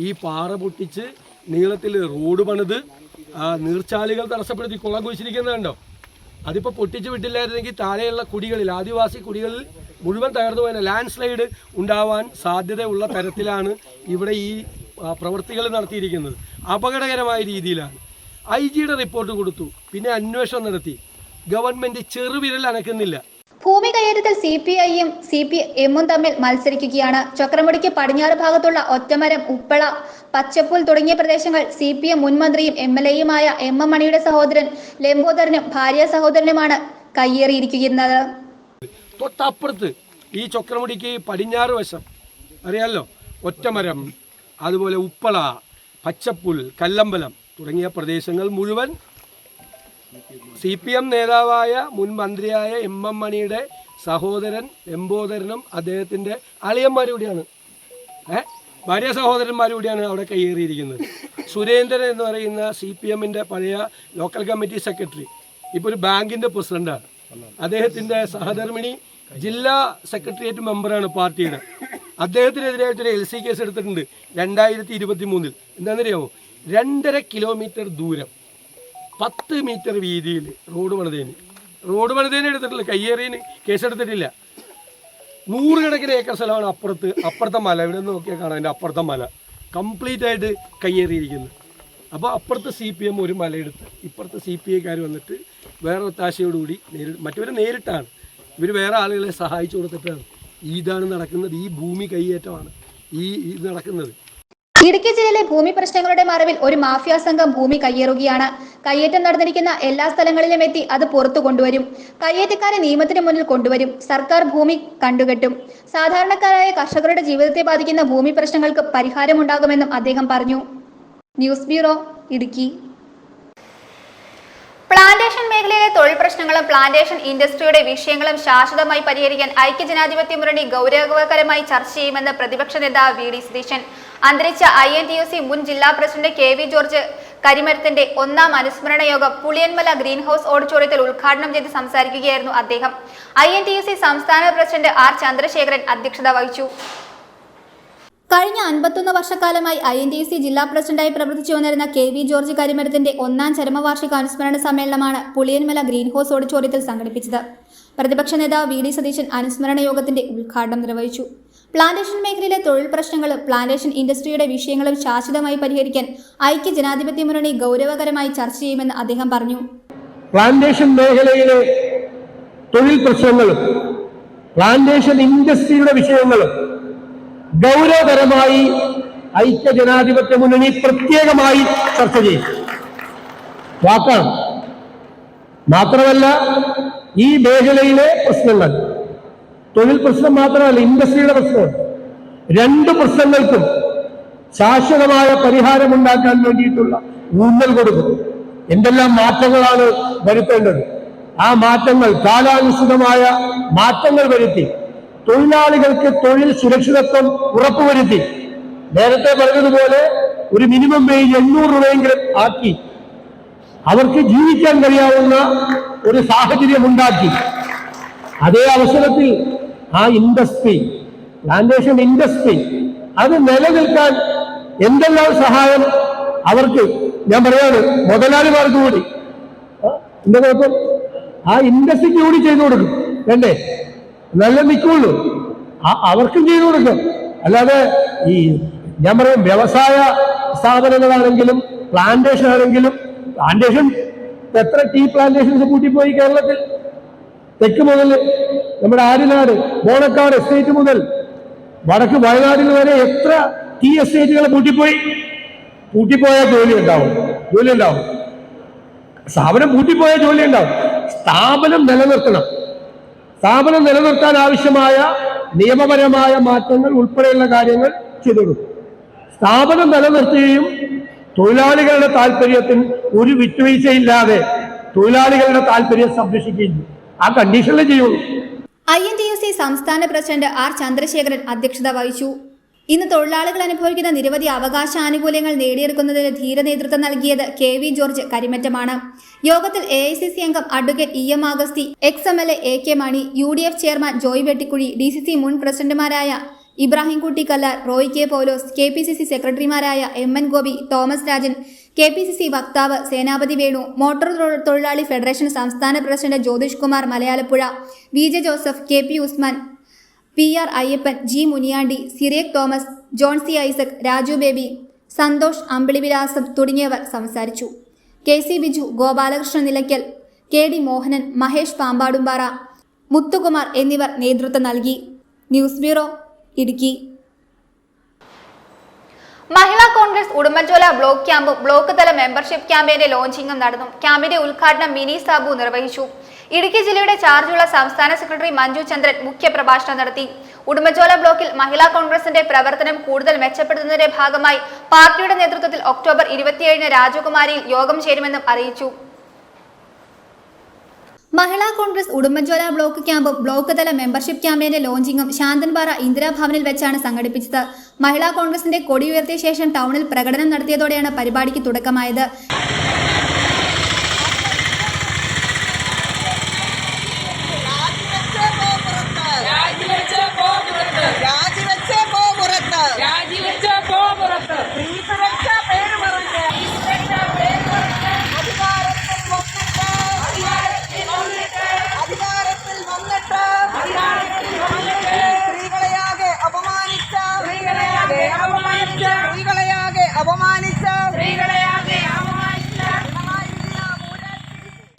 ഈ പാറ പൊട്ടിച്ച് നീളത്തിൽ റോഡ് പണിത് നീർച്ചാലുകൾ തടസ്സപ്പെടുത്തി കുളം കുഴിച്ചിരിക്കുന്നതുണ്ടോ. അതിപ്പോൾ പൊട്ടിച്ച് വിട്ടില്ലായിരുന്നെങ്കിൽ താഴെയുള്ള കുടികളിൽ, ആദിവാസി കുടികളിൽ മുഴുവൻ തകർന്നു പോയ ലാൻഡ് സ്ലൈഡ് ഉണ്ടാവാൻ സാധ്യതയുള്ള തരത്തിലാണ് ഇവിടെ ഈ പ്രവൃത്തികൾ നടത്തിയിരിക്കുന്നത്. അപകടകരമായ രീതിയിലാണ്. IG-യുടെ റിപ്പോർട്ട് കൊടുത്തു, പിന്നെ അന്വേഷണം നടത്തി. ഗവൺമെന്റ് ചെറുവിരൽ അനക്കുന്നില്ല. ഭൂമി കയ്യേറ്റത്തിൽ CPI-യും CPM-ഉം തമ്മിൽ മത്സരിക്കുകയാണ്. ചൊക്രമുടിക്ക് പടിഞ്ഞാറ് ഭാഗത്തുള്ള ഒറ്റമരം, ഉപ്പള, പച്ചപ്പുൽ തുടങ്ങിയ പ്രദേശങ്ങൾ CPM മുൻ മന്ത്രിയും MLA-യുമായ MM മണിയുടെ സഹോദരൻ ലംബോദരനും ഭാര്യ സഹോദരനുമാണ് കയ്യേറിയിരിക്കുന്നത്. തൊട്ടപ്പുറത്ത് ഈ ചൊക്രമുടിക്ക് പടിഞ്ഞാറ് വശം അറിയാമല്ലോ, ഒറ്റമരം, അതുപോലെ ഉപ്പള, പച്ചപ്പുൽ, കല്ലമ്പലം തുടങ്ങിയ പ്രദേശങ്ങൾ മുഴുവൻ CPM നേതാവായ മുൻ മന്ത്രിയായ MM മണിയുടെ സഹോദരൻ ലംബോദരനും അദ്ദേഹത്തിൻ്റെ അളിയന്മാരും കൂടിയാണ് ഭാര്യ സഹോദരന്മാരൂടെയാണ് അവിടെ കയ്യേറിയിരിക്കുന്നത്. സുരേന്ദ്രൻ എന്ന് പറയുന്ന CPMൻ്റെ പഴയ ലോക്കൽ കമ്മിറ്റി സെക്രട്ടറി ഇപ്പോൾ ഒരു ബാങ്കിൻ്റെ പ്രസിഡൻ്റാണ്. അദ്ദേഹത്തിൻ്റെ സഹധർമ്മിണി ജില്ലാ സെക്രട്ടേറിയറ്റ് മെമ്പറാണ് പാർട്ടിയുടെ. അദ്ദേഹത്തിനെതിരായിട്ടൊരു LC കേസ് എടുത്തിട്ടുണ്ട് 2023. എന്താണെന്നറിയാമോ? 2.5 കിലോമീറ്റർ ദൂരം 10 മീറ്റർ വീതിയിൽ റോഡ് പണിതേന് എടുത്തിട്ടില്ല, കയ്യേറിയതിന് കേസെടുത്തിട്ടില്ല. 100 കണക്കിന് ഏക്കർ സ്ഥലമാണ് അപ്പുറത്തെ മല. ഇവിടെ നിന്ന് നോക്കിയാൽ കാണാം, അതിൻ്റെ അപ്പുറത്തെ മല കംപ്ലീറ്റ് ആയിട്ട് കയ്യേറിയിരിക്കുന്നത്. അപ്പോൾ അപ്പുറത്ത് CPM ഒരു മലയെടുത്ത് ഇപ്പുറത്ത് CPIക്കാർ വന്നിട്ട് വേറെ ഒത്താശയോടുകൂടി മറ്റവരെ നേരിട്ടാണ്, ഇവർ വേറെ ആളുകളെ സഹായിച്ചു കൊടുത്തിട്ടാണ് ഇതാണ് നടക്കുന്നത്. ഈ ഭൂമി കയ്യേറ്റമാണ് ഇത് നടക്കുന്നത്. ഇടുക്കി ജില്ലയിലെ ഭൂമി പ്രശ്നങ്ങളുടെ മറവിൽ ഒരു മാഫിയ സംഘം ഭൂമി കയ്യേറുകയാണ്. കയ്യേറ്റം നടന്നിരിക്കുന്ന എല്ലാ സ്ഥലങ്ങളിലും എത്തി അത് പുറത്തു കൊണ്ടുവരും. കയ്യേറ്റക്കാരെ നിയമത്തിന് മുന്നിൽ കൊണ്ടുവരും. സർക്കാർ ഭൂമി കണ്ടുകെട്ടും. സാധാരണക്കാരായ കർഷകരുടെ ജീവിതത്തെ ബാധിക്കുന്ന ഭൂമി പ്രശ്നങ്ങൾക്ക് പരിഹാരമുണ്ടാകുമെന്നും അദ്ദേഹം പറഞ്ഞു. News bureau, Idukki. പ്ലാന്റേഷൻ മേഖലയിലെ തൊഴിൽ പ്രശ്നങ്ങളും പ്ലാന്റേഷൻ ഇൻഡസ്ട്രിയുടെ വിഷയങ്ങളും ശാശ്വതമായി പരിഹരിക്കാൻ ഐക്യജനാധിപത്യ മുന്നണി ഗൗരവകരമായി ചർച്ച ചെയ്യുമെന്ന് പ്രതിപക്ഷ നേതാവ് VD സതീശൻ. അന്തരിച്ച INTUC മുൻ ജില്ലാ പ്രസിഡന്റ് KV ജോർജ് കരിമരത്തിന്റെ 1ാം അനുസ്മരണ യോഗം പുളിയന്മല ഗ്രീൻ ഹൌസ് ഓഡിറ്റോറിയത്തിൽ ഉദ്ഘാടനം ചെയ്ത് സംസാരിക്കുകയായിരുന്നു അദ്ദേഹം. INTUC സംസ്ഥാന പ്രസിഡന്റ് R ചന്ദ്രശേഖരൻ അധ്യക്ഷത വഹിച്ചു. കഴിഞ്ഞ 51 വർഷക്കാലമായി INTUC ജില്ലാ പ്രസിഡന്റായി പ്രവർത്തിച്ചു വന്നിരുന്ന KV ജോർജ് കരിമരത്തിന്റെ 1ാം ചരമവാർഷിക അനുസ്മരണ സമ്മേളനമാണ് പുളിയന്മല ഗ്രീൻ ഹൌസ് ഓഡിറ്റോറിയത്തിൽ സംഘടിപ്പിച്ചത്. പ്രതിപക്ഷ നേതാവ് VD സതീശൻ അനുസ്മരണ യോഗത്തിന്റെ ഉദ്ഘാടനം നിർവഹിച്ചു. പ്ലാന്റേഷൻ മേഖലയിലെ തൊഴിൽ പ്രശ്നങ്ങളും പ്ലാന്റേഷൻ ഇൻഡസ്ട്രിയുടെ വിഷയങ്ങളും ശാശ്വതമായി പരിഹരിക്കാൻ ഐക്യജനാധിപത്യ മുന്നണി ഗൗരവകരമായി ചർച്ച ചെയ്യുമെന്ന് അദ്ദേഹം പറഞ്ഞു. പ്ലാന്റേഷൻ മേഖലയിലെ തൊഴിൽ പ്രശ്നങ്ങളും പ്ലാന്റേഷൻ ഇൻഡസ്ട്രിയുടെ വിഷയങ്ങളും ഗൗരവകരമായി ഐക്യജനാധിപത്യ മുന്നണി പ്രത്യേകമായി ചർച്ച ചെയ്യും. വാക്കാണ്. മാത്രമല്ല, ഈ മേഖലയിലെ പ്രശ്നങ്ങൾ തൊഴിൽ പ്രശ്നം മാത്രമല്ല, ഇൻഡസ്ട്രിയുടെ പ്രശ്നമാണ്. 2 പ്രശ്നങ്ങൾക്കും ശാശ്വതമായ പരിഹാരമുണ്ടാക്കാൻ വേണ്ടിയിട്ടുള്ള ഊന്നൽ കൊടുക്കും. എന്തെല്ലാം മാറ്റങ്ങളാണ് വരുത്തേണ്ടത്? ആ മാറ്റങ്ങൾ കാലാനുസൃതമായ മാറ്റങ്ങൾ വരുത്തി തൊഴിലാളികൾക്ക് തൊഴിൽ സുരക്ഷിതത്വം ഉറപ്പുവരുത്തി നേരത്തെ പറഞ്ഞതുപോലെ ഒരു മിനിമം വേജ് 800 രൂപയെങ്കിലും ആക്കി അവർക്ക് ജീവിക്കാൻ കഴിയാവുന്ന ഒരു സാഹചര്യം ഉണ്ടാക്കി അതേ അവസരത്തിൽ ആ ഇൻഡസ്ട്രി, പ്ലാന്റേഷൻ ഇൻഡസ്ട്രി അത് നിലനിൽക്കാൻ എന്തെല്ലാം സഹായം അവർക്ക്, ഞാൻ പറയാണ്, മുതലാളിമാർക്ക് കൂടി എന്താ കുഴപ്പം, ആ ഇൻഡസ്ട്രിക്ക് കൂടി ചെയ്തു കൊടുക്കും. വേണ്ടേ? നല്ല നിൽക്കുള്ളൂ. അവർക്കും ചെയ്തു കൊടുക്കും. അല്ലാതെ ഈ ഞാൻ പറയും വ്യവസായ സ്ഥാപനങ്ങളാണെങ്കിലും പ്ലാന്റേഷൻ ആണെങ്കിലും, പ്ലാന്റേഷൻ എത്ര ടീ പ്ലാന്റേഷൻസ് കൂട്ടിപ്പോയി കേരളത്തിൽ. തെക്ക് മുതൽ നമ്മുടെ ആര്യനാട്, ബോണക്കാട് എസ്റ്റേറ്റ് മുതൽ വടക്ക് വയനാടിൽ വരെ എത്ര ടീ എസ്റ്റേറ്റുകൾ പൂട്ടിപ്പോയാൽ ജോലി ഉണ്ടാവും. സ്ഥാപനം പൂട്ടിപ്പോയാൽ ജോലി ഉണ്ടാവും. സ്ഥാപനം നിലനിർത്തണം. സ്ഥാപനം നിലനിർത്താൻ ആവശ്യമായ നിയമപരമായ മാറ്റങ്ങൾ ഉൾപ്പെടെയുള്ള കാര്യങ്ങൾ ചെയ്തു കൊടുക്കും. സ്ഥാപനം നിലനിർത്തുകയും തൊഴിലാളികളുടെ താല്പര്യത്തിന് ഒരു വിട്ടുവീഴ്ചയില്ലാതെ തൊഴിലാളികളുടെ താല്പര്യം സംരക്ഷിക്കുകയും ചെയ്യും. ആ കണ്ടീഷനിൽ ചെയ്യുള്ളൂ. INTUC സംസ്ഥാന പ്രസിഡന്റ് R ചന്ദ്രശേഖരൻ അധ്യക്ഷത വഹിച്ചു. ഇന്ന് തൊഴിലാളികൾ അനുഭവിക്കുന്ന നിരവധി അവകാശാനുകൂല്യങ്ങൾ നേടിയെടുക്കുന്നതിന് ധീര നേതൃത്വം നൽകിയത് KV ജോർജ് കരിമറ്റമാണ്. യോഗത്തിൽ AICC അംഗം advocate EM Augusthy, ex-MLA AK Mani, UDF chairman Joy Vettikuzhy, DCC മുൻ പ്രസിഡന്റുമാരായ ഇബ്രാഹിം കുട്ടി കല്ലാർ, റോയ് K പൗലോസ്, KPCC സെക്രട്ടറിമാരായ MN ഗോപി, തോമസ് രാജൻ, KPCC വക്താവ് സേനാപതി വേണു, മോട്ടോർ തൊഴിലാളി ഫെഡറേഷൻ സംസ്ഥാന president Jyothish Kumar Malayalappuzha, VJ Joseph, KP Usman, PR Ayyappan, G Muniyandi, Cyriac Thomas, John C Isaac, Raju Baby, Santhosh Ambilivilasam തുടങ്ങിയവർ സംസാരിച്ചു. KC ബിജു, ഗോപാലകൃഷ്ണൻ നിലയ്ക്കൽ, KD മോഹനൻ, മഹേഷ് പാമ്പാടുംപാറ, മുത്തുകുമാർ എന്നിവർ നേതൃത്വം നൽകി. News bureau, Idukki. Mahila Congress Udumbanchola block ക്യാമ്പും ബ്ലോക്ക് തല മെമ്പർഷിപ്പ് ക്യാമ്പയിന്റെ ലോഞ്ചിങ്ങും നടന്നു. ക്യാമ്പിന്റെ ഉദ്ഘാടനം മിനി സാബു നിർവഹിച്ചു. ഇടുക്കി ജില്ലയുടെ ചാർജുള്ള സംസ്ഥാന സെക്രട്ടറി മഞ്ജു ചന്ദ്രൻ മുഖ്യപ്രഭാഷണം നടത്തി. ഉടുമ്പൻചോല ബ്ലോക്കിൽ മഹിളാ കോൺഗ്രസിന്റെ പ്രവർത്തനം കൂടുതൽ മെച്ചപ്പെടുത്തുന്നതിന്റെ ഭാഗമായി പാർട്ടിയുടെ നേതൃത്വത്തിൽ ഒക്ടോബർ 27-ന് രാജകുമാരിയിൽ യോഗം ചേരുമെന്നും അറിയിച്ചു. മഹിളാ കോൺഗ്രസ് ഉടുമ്പൻചോല ബ്ലോക്ക് ക്യാമ്പും ബ്ലോക്ക് തല മെമ്പർഷിപ്പ് ക്യാമ്പയിന്റെ ലോഞ്ചിങ്ങും ശാന്തൻപാറ ഇന്ദിരാഭവനിൽ വെച്ചാണ് സംഘടിപ്പിച്ചത്. മഹിളാ കോൺഗ്രസിന്റെ കൊടി ഉയർത്തിയ ശേഷം ടൗണിൽ പ്രകടനം നടത്തിയതോടെയാണ് പരിപാടിക്ക് തുടക്കമായത്.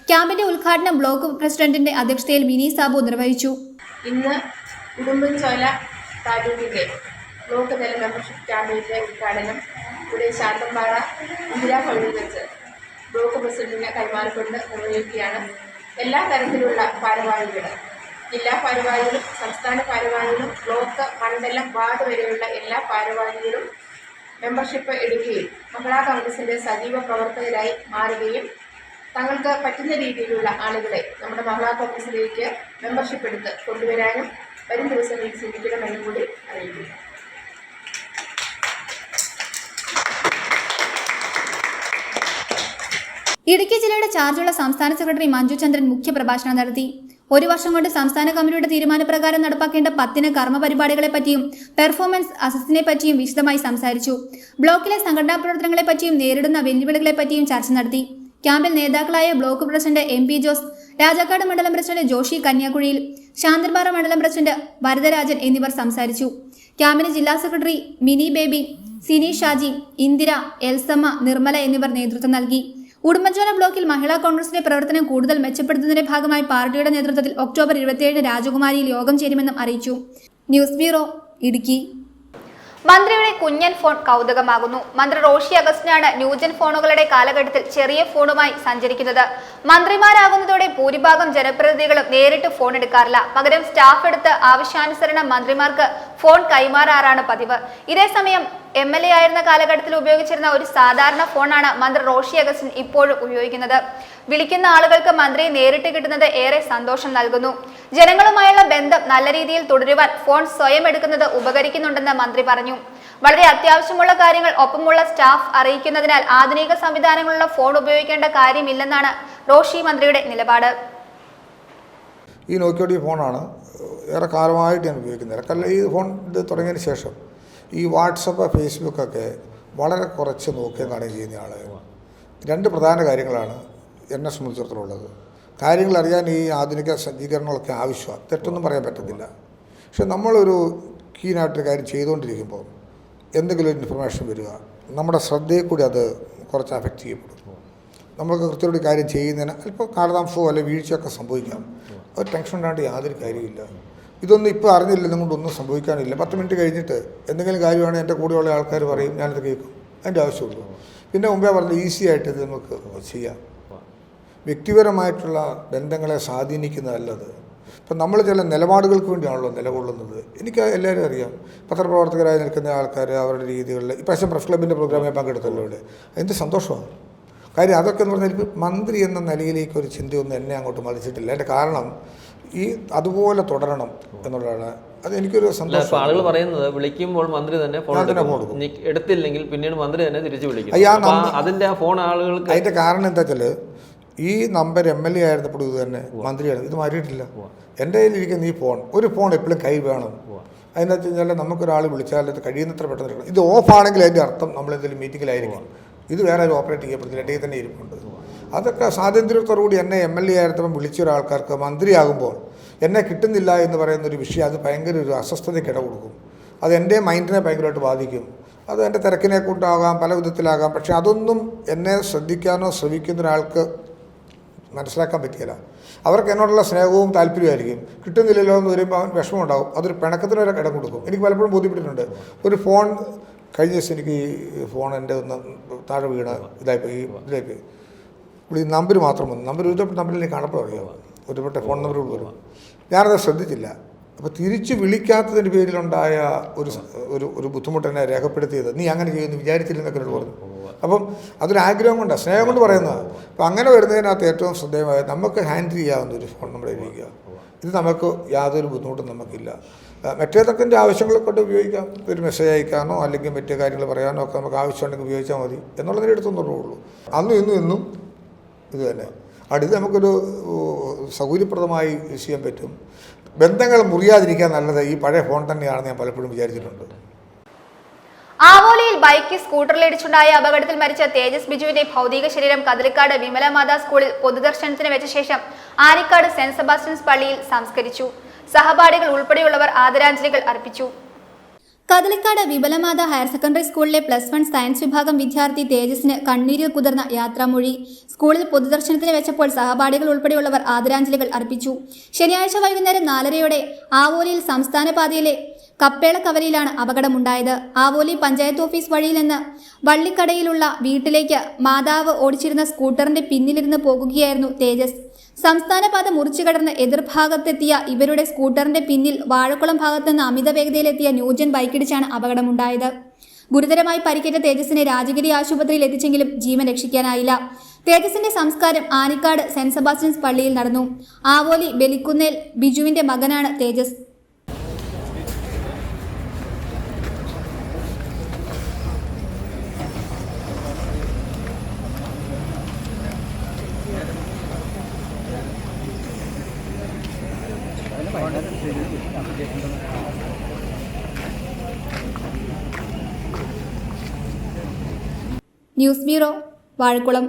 ക്യാമ്പിന്റെ ഉദ്ഘാടനം ബ്ലോക്ക് പ്രസിഡന്റിന്റെ അധ്യക്ഷതയിൽ മിനി സാബു നിർവഹിച്ചു. ഇന്ന് ഉടുമ്പൻചോല താലൂക്കിലെ ബ്ലോക്ക് തല മെമ്പർഷിപ്പ് ക്യാമ്പിന്റെ ഉദ്ഘാടനം ഇവിടെ ശാന്തൻപാറ ഇന്ദിരാഭവനിൽ വെച്ച് ബ്ലോക്ക് പ്രസിഡന്റിനെ കൈമാറിക്കൊണ്ട് നിർവഹിക്കുകയാണ്. എല്ലാ തരത്തിലുള്ള ഭാരവാഹികളും, ജില്ലാ ഭാരവാഹികളും സംസ്ഥാന ഭാരവാഹികളും ബ്ലോക്ക് മണ്ഡലം വാർഡ് വരെയുള്ള എല്ലാ ഭാരവാഹികളും മെമ്പർഷിപ്പ് എടുക്കുകയും മഹിളാ കോൺഗ്രസിന്റെ സജീവ പ്രവർത്തകരായി മാറുകയും തങ്ങൾക്ക് പറ്റുന്ന രീതിയിലുള്ള ആളുകളെ നമ്മുടെ മഹിളാ കോൺഗ്രസിലേക്ക് മെമ്പർഷിപ്പ് എടുത്ത് കൊണ്ടുവരാനും വരും ദിവസങ്ങളിൽ ശ്രമിക്കണമെന്നും കൂടി അറിയിക്കുന്നു. ഇടുക്കി ജില്ലയുടെ ചാർജുള്ള സംസ്ഥാന സെക്രട്ടറി മഞ്ജു ചന്ദ്രൻ മുഖ്യപ്രഭാഷണം നടത്തി. ഒരു വർഷം കൊണ്ട് സംസ്ഥാന കമ്മിറ്റിയുടെ തീരുമാനപ്രകാരം നടപ്പാക്കേണ്ട 10 കർമ്മ പരിപാടികളെ പറ്റിയും പെർഫോമൻസ് അസസിനെ പറ്റിയും വിശദമായി സംസാരിച്ചു. ബ്ലോക്കിലെ സംഘടനാ പ്രവർത്തനങ്ങളെ പറ്റിയും നേരിടുന്ന വെല്ലുവിളികളെ പറ്റിയും ചർച്ച നടത്തി. ക്യാമ്പിൽ നേതാക്കളായ block president MP Jose, Rajakkad മണ്ഡലം പ്രസിഡന്റ് ജോഷി കന്യാകുഴിയിൽ, ശാന്തൻപാറ മണ്ഡലം പ്രസിഡന്റ് വരദരാജൻ എന്നിവർ സംസാരിച്ചു. ക്യാമ്പിന് ജില്ലാ സെക്രട്ടറി മിനി ബേബി, സിനി ഷാജി, ഇന്ദിര, എൽസമ്മ, നിർമ്മല എന്നിവർ നേതൃത്വം നൽകി. ഉടുമ്പൻചോല ബ്ലോക്കിൽ മഹിളാ കോൺഗ്രസിന്റെ പ്രവർത്തനം കൂടുതൽ മെച്ചപ്പെടുത്തുന്നതിന്റെ ഭാഗമായി പാർട്ടിയുടെ നേതൃത്വത്തിൽ ഒക്ടോബർ 27 രാജകുമാരിയിൽ യോഗം ചേരുമെന്നും അറിയിച്ചു. News bureau, Idukki. മന്ത്രിയുടെ കുഞ്ഞൻ ഫോൺ കൗതുകമാകുന്നു. മന്ത്രി റോഷി അഗസ്റ്റിനാണ് ന്യൂജൻ ഫോണുകളുടെ കാലഘട്ടത്തിൽ ചെറിയ ഫോണുമായി സഞ്ചരിക്കുന്നത്. മന്ത്രിമാരാകുന്നതോടെ ഭൂരിഭാഗം ജനപ്രതിനിധികളും നേരിട്ട് ഫോൺ എടുക്കാറില്ല. പകരം സ്റ്റാഫ് എടുത്ത് ആവശ്യാനുസരണം മന്ത്രിമാർക്ക് ഫോൺ കൈമാറാറാണ് പതിവ്. ഇതേസമയം MLA ആയിരുന്ന കാലഘട്ടത്തിൽ ഉപയോഗിച്ചിരുന്ന ഒരു സാധാരണ ഫോണാണ് മന്ത്രി റോഷി അഗസ്റ്റിൻ ഇപ്പോഴും ഉപയോഗിക്കുന്നത്. വിളിക്കുന്ന ആളുകൾക്ക് മന്ത്രിയെ നേരിട്ട് കിട്ടുന്നത് ഏറെ സന്തോഷം നൽകുന്നു. ജനങ്ങളുമായുള്ള ബന്ധം നല്ല രീതിയിൽ തുടരുവാൻ ഫോൺ സ്വയം എടുക്കുന്നത് ഉപകരിക്കുന്നുണ്ടെന്ന് മന്ത്രി പറഞ്ഞു. വളരെ അത്യാവശ്യമുള്ള കാര്യങ്ങൾ ഒപ്പമുള്ള സ്റ്റാഫ് അറിയിക്കുന്നതിനാൽ ആധുനിക സംവിധാനങ്ങളുള്ള ഫോൺ ഉപയോഗിക്കേണ്ട കാര്യമില്ലെന്നാണ് റോഷി മന്ത്രിയുടെ നിലപാട്. ഈ നോക്കിയോടി ഫോണാണ് ഏറെ കാലമായിട്ട് ഞാൻ ഉപയോഗിക്കുന്നത്. ഈ ഫോൺ ഇത് തുടങ്ങിയതിന് ശേഷം ഈ വാട്സപ്പ്, ഫേസ്ബുക്കൊക്കെ വളരെ കുറച്ച് നോക്കുകയും കാണുകയും ചെയ്യുന്ന ആൾ. 2 പ്രധാന കാര്യങ്ങളാണ് എന്നെ സംബന്ധിച്ചിടത്തോളം ഉള്ളത്. കാര്യങ്ങൾ അറിയാൻ ഈ ആധുനിക സജ്ജീകരണങ്ങളൊക്കെ ആവശ്യമാണ്, തെറ്റൊന്നും പറയാൻ പറ്റത്തില്ല. പക്ഷെ നമ്മളൊരു കീനായിട്ടൊരു കാര്യം ചെയ്തുകൊണ്ടിരിക്കുമ്പോൾ എന്തെങ്കിലും ഒരു ഇൻഫർമേഷൻ വരിക, നമ്മുടെ ശ്രദ്ധയെ കൂടി അത് കുറച്ച് അഫക്റ്റ് ചെയ്യപ്പെടും. നമുക്ക് കൃത്യമായിട്ട് കാര്യം ചെയ്യുന്നതിന് അല്പം കാലതാമസമോ അല്ലെങ്കിൽ വീഴ്ചയൊക്കെ സംഭവിക്കാം. അത് ടെൻഷൻ ഉണ്ടായിട്ട് യാതൊരു കാര്യമില്ല. ഇതൊന്നും ഇപ്പോൾ അറിഞ്ഞില്ലെന്നും കൊണ്ടൊന്നും സംഭവിക്കാനില്ല. 10 മിനിറ്റ് കഴിഞ്ഞിട്ട് എന്തെങ്കിലും കാര്യമാണെങ്കിൽ എൻ്റെ കൂടെയുള്ള ആൾക്കാർ പറയും, ഞാനത് കേൾക്കും. അതിൻ്റെ ആവശ്യമുള്ളൂ. പിന്നെ മുമ്പേ പറഞ്ഞ ഈസി ആയിട്ട് ഇത് നമുക്ക് ചെയ്യാം. വ്യക്തിപരമായിട്ടുള്ള ബന്ധങ്ങളെ സ്വാധീനിക്കുന്നതല്ലത്. ഇപ്പം നമ്മൾ ചില നിലപാടുകൾക്ക് വേണ്ടിയാണല്ലോ നിലകൊള്ളുന്നത്. എനിക്ക് എല്ലാവരും അറിയാം. പത്രപ്രവർത്തകരായി നിൽക്കുന്ന ആൾക്കാർ അവരുടെ രീതികളിൽ ഇപ്രാവശ്യം പ്രസ് ക്ലബിൻ്റെ പ്രോഗ്രാമിൽ പങ്കെടുത്തല്ലോ ഇവിടെ. എന്ത് സന്തോഷമാണ്. കാര്യം അതൊക്കെ എന്ന് പറഞ്ഞാൽ ഇപ്പോൾ മന്ത്രി എന്ന നിലയിലേക്ക് ഒരു ചിന്തയൊന്നും എന്നെ അങ്ങോട്ട് മതിച്ചിട്ടില്ല. അതിൻ്റെ കാരണം ഈ അതുപോലെ തുടരണം എന്നുള്ളതാണ്. അത് എനിക്കൊരു സന്തോഷം. ആളുകൾ പറയുന്നത് വിളിക്കുമ്പോൾ മന്ത്രി തന്നെ ഫോൺ എടുത്തില്ലെങ്കിൽ പിന്നീട് മന്ത്രി തന്നെ തിരിച്ചു വിളിക്കും. അതിന്റെ ആ ഫോൺ ആളുകൾക്ക് അതിന്റെ കാരണം എന്താ വെച്ചാൽ ഈ നമ്പർ MLA ആയിരുന്നപ്പോൾ ഇത് തന്നെ മന്ത്രിയാണ്. ഇത് മാറിയിട്ടില്ല. എൻ്റെ കയ്യിലിരിക്കുന്ന ഈ ഫോൺ, ഒരു ഫോൺ എപ്പോഴും കൈ വേണം. അതിനെന്ന് വെച്ച് കഴിഞ്ഞാൽ നമുക്കൊരാൾ വിളിച്ചാൽ അത് കഴിയുന്നത്ര പെട്ടെന്ന് എടുക്കണം. ഇത് ഓഫാണെങ്കിൽ അതിൻ്റെ അർത്ഥം നമ്മളെന്തെങ്കിലും മീറ്റിങ്ങിലായിരിക്കും. ഇത് വേറെ ഒരു ഓപ്പറേറ്റ് ചെയ്യപ്പെടുന്നില്ല, എൻ്റെ തന്നെ ഇരിപ്പുണ്ട്. അതൊക്കെ സ്വാതന്ത്ര്യത്തോടുകൂടി എന്നെ MLA ആയിരുന്നപ്പം വിളിച്ച ഒരാൾക്കാർക്ക് മന്ത്രിയാകുമ്പോൾ എന്നെ കിട്ടുന്നില്ല എന്ന് പറയുന്നൊരു വിഷയം, അത് ഭയങ്കര ഒരു അസ്വസ്ഥതയ്ക്ക് ഇട കൊടുക്കും. അത് എൻ്റെ മൈൻഡിനെ ഭയങ്കരമായിട്ട് ബാധിക്കും. അത് എൻ്റെ തിരക്കിനെ കൊണ്ടാകാം, പല വിധത്തിലാകാം. പക്ഷേ അതൊന്നും എന്നെ ശ്രദ്ധിക്കാനോ ശ്രമിക്കുന്ന ഒരാൾക്ക് മനസ്സിലാക്കാൻ പറ്റിയില്ല. അവർക്ക് എന്നോടുള്ള സ്നേഹവും താല്പര്യമായിരിക്കും. കിട്ടുന്നില്ലല്ലോ എന്ന് വരുമ്പോൾ അവൻ വിഷമമുണ്ടാകും. അതൊരു പിണക്കത്തിന് വരെ ഇടം കൊടുക്കും. എനിക്ക് പലപ്പോഴും ബോധ്യപ്പെട്ടിട്ടുണ്ട്. ഒരു ഫോൺ കഴിഞ്ഞ ദിവസം എനിക്ക് ഈ ഫോൺ എൻ്റെ ഒന്ന് താഴെ വീണ് ഇതായിപ്പോയി, ഇതിലായിപ്പോയി. ഈ നമ്പർ മാത്രം വന്നു. നമ്പർ ഒരുപ്പെട്ട നമ്പറിൽ എനിക്ക് കാണപ്പോൾ അറിയാം. ഒരുപ്പെട്ട ഫോൺ നമ്പറുകൾ വരും. ഞാനത് ശ്രദ്ധിച്ചില്ല. അപ്പോൾ തിരിച്ച് വിളിക്കാത്തതിൻ്റെ പേരിലുണ്ടായ ഒരു ബുദ്ധിമുട്ട് എന്നെ രേഖപ്പെടുത്തിയത്, നീ അങ്ങനെ ചെയ്യുമെന്ന് വിചാരിച്ചില്ലെന്നൊക്കെ എന്നോട് പറഞ്ഞു. അപ്പം അതൊരാഗ്രഹം കൊണ്ടാണ്, സ്നേഹം കൊണ്ട് പറയുന്നതാണ്. അപ്പം അങ്ങനെ വരുന്നതിനകത്ത് ഏറ്റവും ശ്രദ്ധേയമായ നമുക്ക് ഹാൻഡിൽ ചെയ്യാവുന്ന ഒരു ഫോൺ നമ്മുടെ ഇരിക്കുക. ഇത് നമുക്ക് യാതൊരു ബുദ്ധിമുട്ടും നമുക്കില്ല. മറ്റേതൊക്കെ ആവശ്യങ്ങളെ കൊണ്ട് ഉപയോഗിക്കാം. ഒരു മെസ്സേജ് അയക്കാനോ അല്ലെങ്കിൽ മറ്റു കാര്യങ്ങൾ പറയാനോ ഒക്കെ നമുക്ക് ആവശ്യമുണ്ടെങ്കിൽ ഉപയോഗിച്ചാൽ മതി എന്നുള്ളതിൻ്റെ അടുത്തൊന്നുള്ളൂ. അന്നും ഇന്നും ഇത് തന്നെ. അടുത്ത് നമുക്കൊരു സൗകര്യപ്രദമായി യൂസ് ചെയ്യാൻ പറ്റും. ബന്ധങ്ങൾ മുറിയാതിരിക്കാൻ നല്ലത് ഈ പഴയ ഫോൺ തന്നെയാണെന്ന് ഞാൻ പലപ്പോഴും വിചാരിച്ചിട്ടുണ്ട്. ആവോലിയിൽ ബൈക്ക് സ്കൂട്ടറിലിടിച്ചുണ്ടായ അപകടത്തിൽ മരിച്ച തേജസ് ബിജുവിന്റെ ഭൗതിക ശരീരം കതിരിക്കാട് വിമലമാതാ സ്കൂളിൽ പൊതുദർശനത്തിന് വെച്ച ശേഷം ആനിക്കാട് സെന്റ് സെബാസ്റ്റ്യൻസ് പള്ളിയിൽ സംസ്കരിച്ചു. സഹപാഠികൾ ഉൾപ്പെടെയുള്ളവർ ആദരാഞ്ജലികൾ അർപ്പിച്ചു. കതിലിക്കാട് വിമലമാത ഹയർ സെക്കൻഡറി സ്കൂളിലെ +1 സയൻസ് വിഭാഗം വിദ്യാർത്ഥി തേജസിന് കണ്ണീരിൽ കുതിർന്ന യാത്രാമൊഴി സ്കൂളിൽ പൊതുദർശനത്തിന് വെച്ചപ്പോൾ സഹപാഠികൾ ഉൾപ്പെടെയുള്ളവർ ആദരാഞ്ജലികൾ അർപ്പിച്ചു. ശനിയാഴ്ച വൈകുന്നേരം 4:30 ആവോലിയിൽ സംസ്ഥാന പാതയിലെ കപ്പേളക്കവലയിലാണ് അപകടമുണ്ടായത്. ആവോലി പഞ്ചായത്ത് ഓഫീസ് വഴിയിൽ നിന്ന് വള്ളിക്കടയിലുള്ള വീട്ടിലേക്ക് മാതാവ് ഓടിച്ചിരുന്ന സ്കൂട്ടറിന്റെ പിന്നിലിരുന്ന് പോകുകയായിരുന്നു തേജസ്. സംസ്ഥാന പാത മുറിച്ചു കടന്ന് എതിർഭാഗത്തെത്തിയ ഇവരുടെ സ്കൂട്ടറിന്റെ പിന്നിൽ വാഴക്കുളം ഭാഗത്ത് നിന്ന് അമിത വേഗതയിലെത്തിയ ന്യൂജൻ ബൈക്കിടിച്ചാണ് അപകടമുണ്ടായത്. ഗുരുതരമായി പരിക്കേറ്റ തേജസിനെ രാജഗിരി ആശുപത്രിയിൽ എത്തിച്ചെങ്കിലും ജീവൻ രക്ഷിക്കാനായില്ല. തേജസിന്റെ സംസ്കാരം ആനിക്കാട് സെന്റ് സെബാസ്റ്റ്യൻസ് പള്ളിയിൽ നടന്നു. ആവോലി ബലിക്കുന്നേൽ ബിജുവിന്റെ മകനാണ് Thejas. News bureau, Vazhakulam.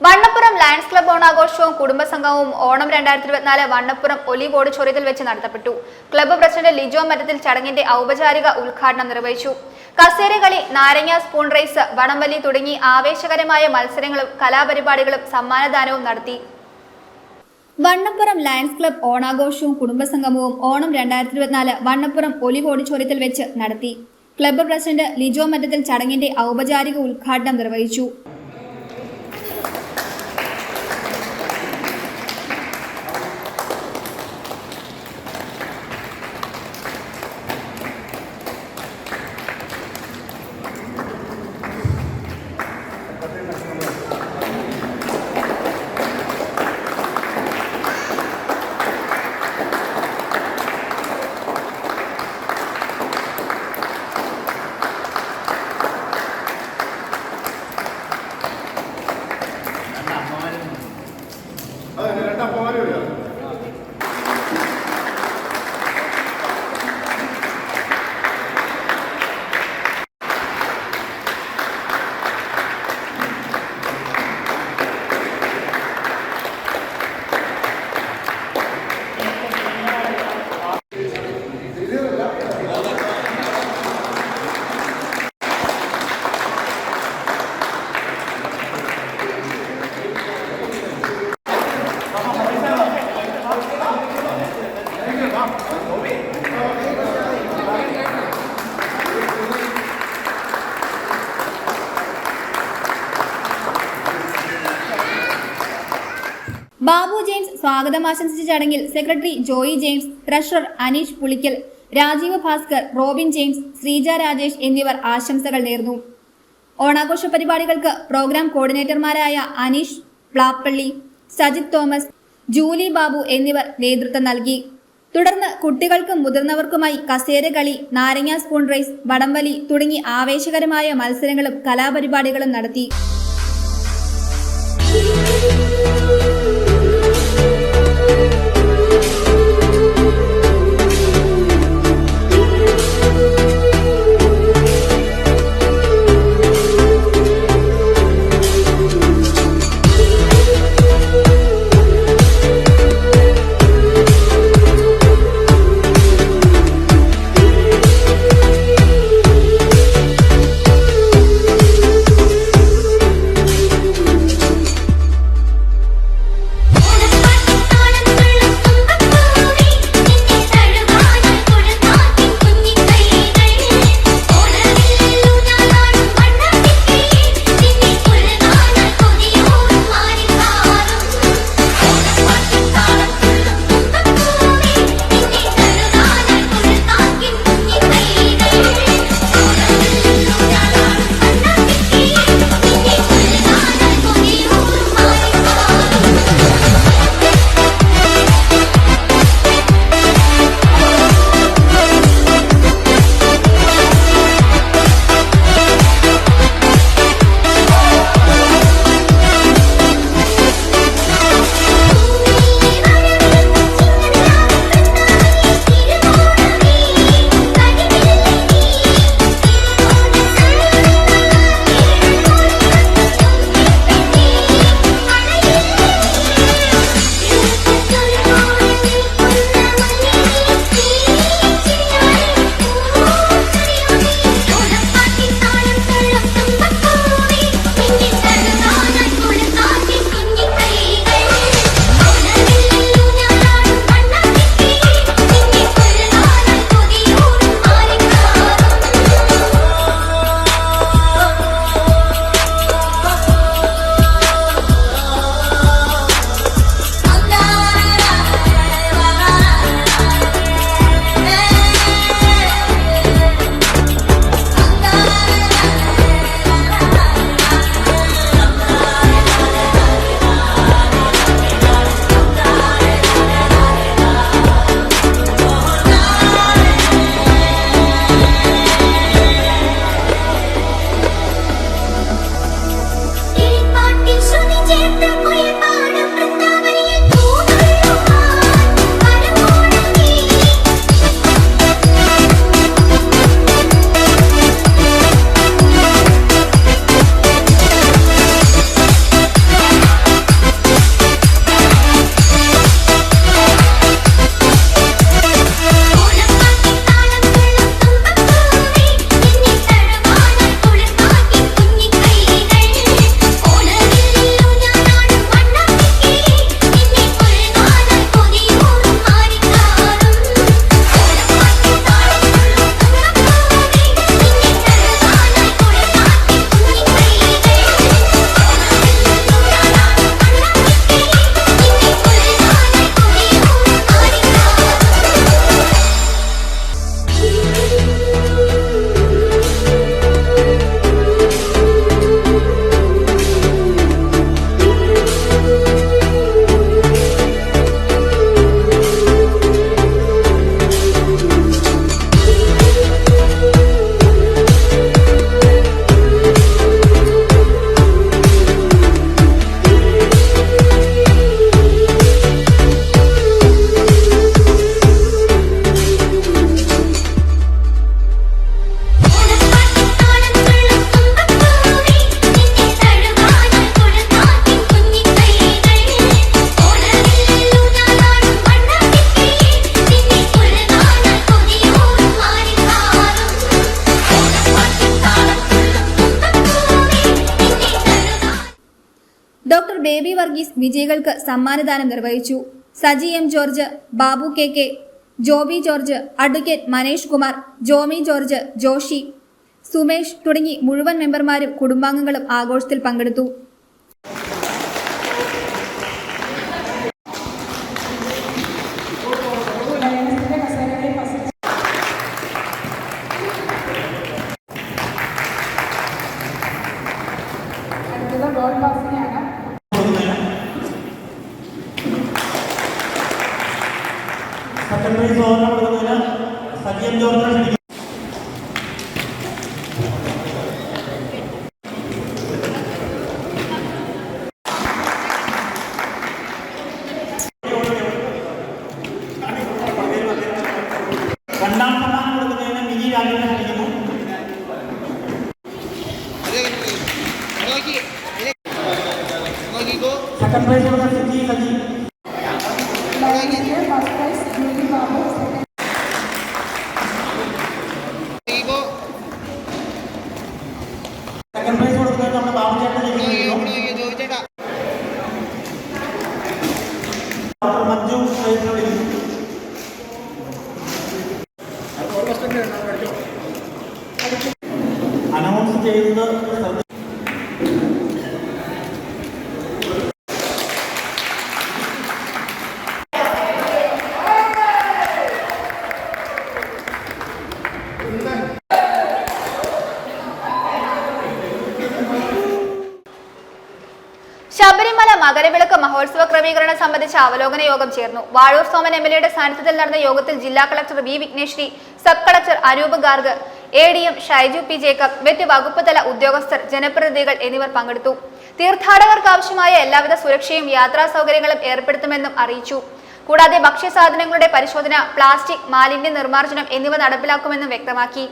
Vannappuram lions club ഓണാഘോഷവും കുടുംബസംഗമവും ഓണം 2024 വണ്ണപ്പുറം ഒലിവ് ഓഡിറ്റോറിയത്തിൽ വെച്ച് നടത്തപ്പെട്ടു. ക്ലബ്ബ് പ്രസിഡന്റ് ലിജോ മരത്തിൽ ചടങ്ങിന്റെ ഔപചാരിക ഉദ്ഘാടനം നിർവഹിച്ചു. കസേരകളി, നാരങ്ങ സ്പൂൺ റേസ്, വടംവലി തുടങ്ങി ആവേശകരമായ മത്സരങ്ങളും കലാപരിപാടികളും സമ്മാനദാനവും നടത്തി. വണ്ണപ്പുറം ലയൺസ് ക്ലബ് ഓണാഘോഷവും കുടുംബസംഗമവും ഓണം 2024 വണ്ണപ്പുറം ഒലിവ് ഓഡിറ്റോറിയത്തിൽ വെച്ച് നടത്തി. ക്ലബ്ബ് പ്രസിഡന്റ് ലിജോ മരത്തിൽ ചടങ്ങിന്റെ ഔപചാരിക ഉദ്ഘാടനം നിർവഹിച്ചു. ബാബു ജെയിംസ് സ്വാഗതം ആശംസിച്ച ചടങ്ങിൽ സെക്രട്ടറി ജോയി ജെയിംസ്, ട്രഷറർ അനീഷ് പുളിക്കൽ, രാജീവ് ഭാസ്കർ, റോബിൻ ജെയിംസ്, ശ്രീജ രാജേഷ് എന്നിവർ ആശംസകൾ നേർന്നു. ഓണാഘോഷ പരിപാടികൾക്ക് പ്രോഗ്രാം കോർഡിനേറ്റർമാരായ അനീഷ് പ്ലാപ്പള്ളി, സജിത് തോമസ്, ജൂലി ബാബു എന്നിവർ നേതൃത്വം നൽകി. തുടർന്ന് കുട്ടികൾക്കും മുതിർന്നവർക്കുമായി കസേരകളി, നാരങ്ങ സ്പൂൺ റേസ്, വടംവലി തുടങ്ങി ആവേശകരമായ മത്സരങ്ങളും കലാപരിപാടികളും നടത്തി. ബേബി വർഗീസ് വിജയികൾക്ക് സമ്മാനദാനം നിർവഹിച്ചു. Saji M George, Babu K, Joby George, advocate Manesh Kumar, Jomy George, Joshy, Sumesh തുടങ്ങി മുഴുവൻ മെമ്പർമാരും കുടുംബാംഗങ്ങളും ആഘോഷത്തിൽ പങ്കെടുത്തു. അനൗൺസ് ചെയ്തത് ശബരിമല മകരവിളക്ക് മഹോത്സവ ക്രമീകരണം സംബന്ധിച്ച അവലോകന യോഗം ചേർന്നു. വാഴൂർ സോമൻ എംഎൽഎയുടെ സാന്നിധ്യത്തിൽ നടന്ന യോഗത്തിൽ ജില്ലാ collector V Vigneshwari, sub collector Anoop Garg, ADM Shaiju P Jacob, മറ്റ് വകുപ്പ് തല ഉദ്യോഗസ്ഥർ, ജനപ്രതിനിധികൾ എന്നിവർ പങ്കെടുത്തു. തീർത്ഥാടകർക്ക് ആവശ്യമായ എല്ലാവിധ സുരക്ഷയും യാത്രാ സൗകര്യങ്ങളും ഏർപ്പെടുത്തുമെന്നും അറിയിച്ചു. കൂടാതെ ഭക്ഷ്യസാധനങ്ങളുടെ പരിശോധന, പ്ലാസ്റ്റിക് മാലിന്യ നിർമ്മാർജ്ജനം എന്നിവ നടപ്പിലാക്കുമെന്നും വ്യക്തമാക്കി.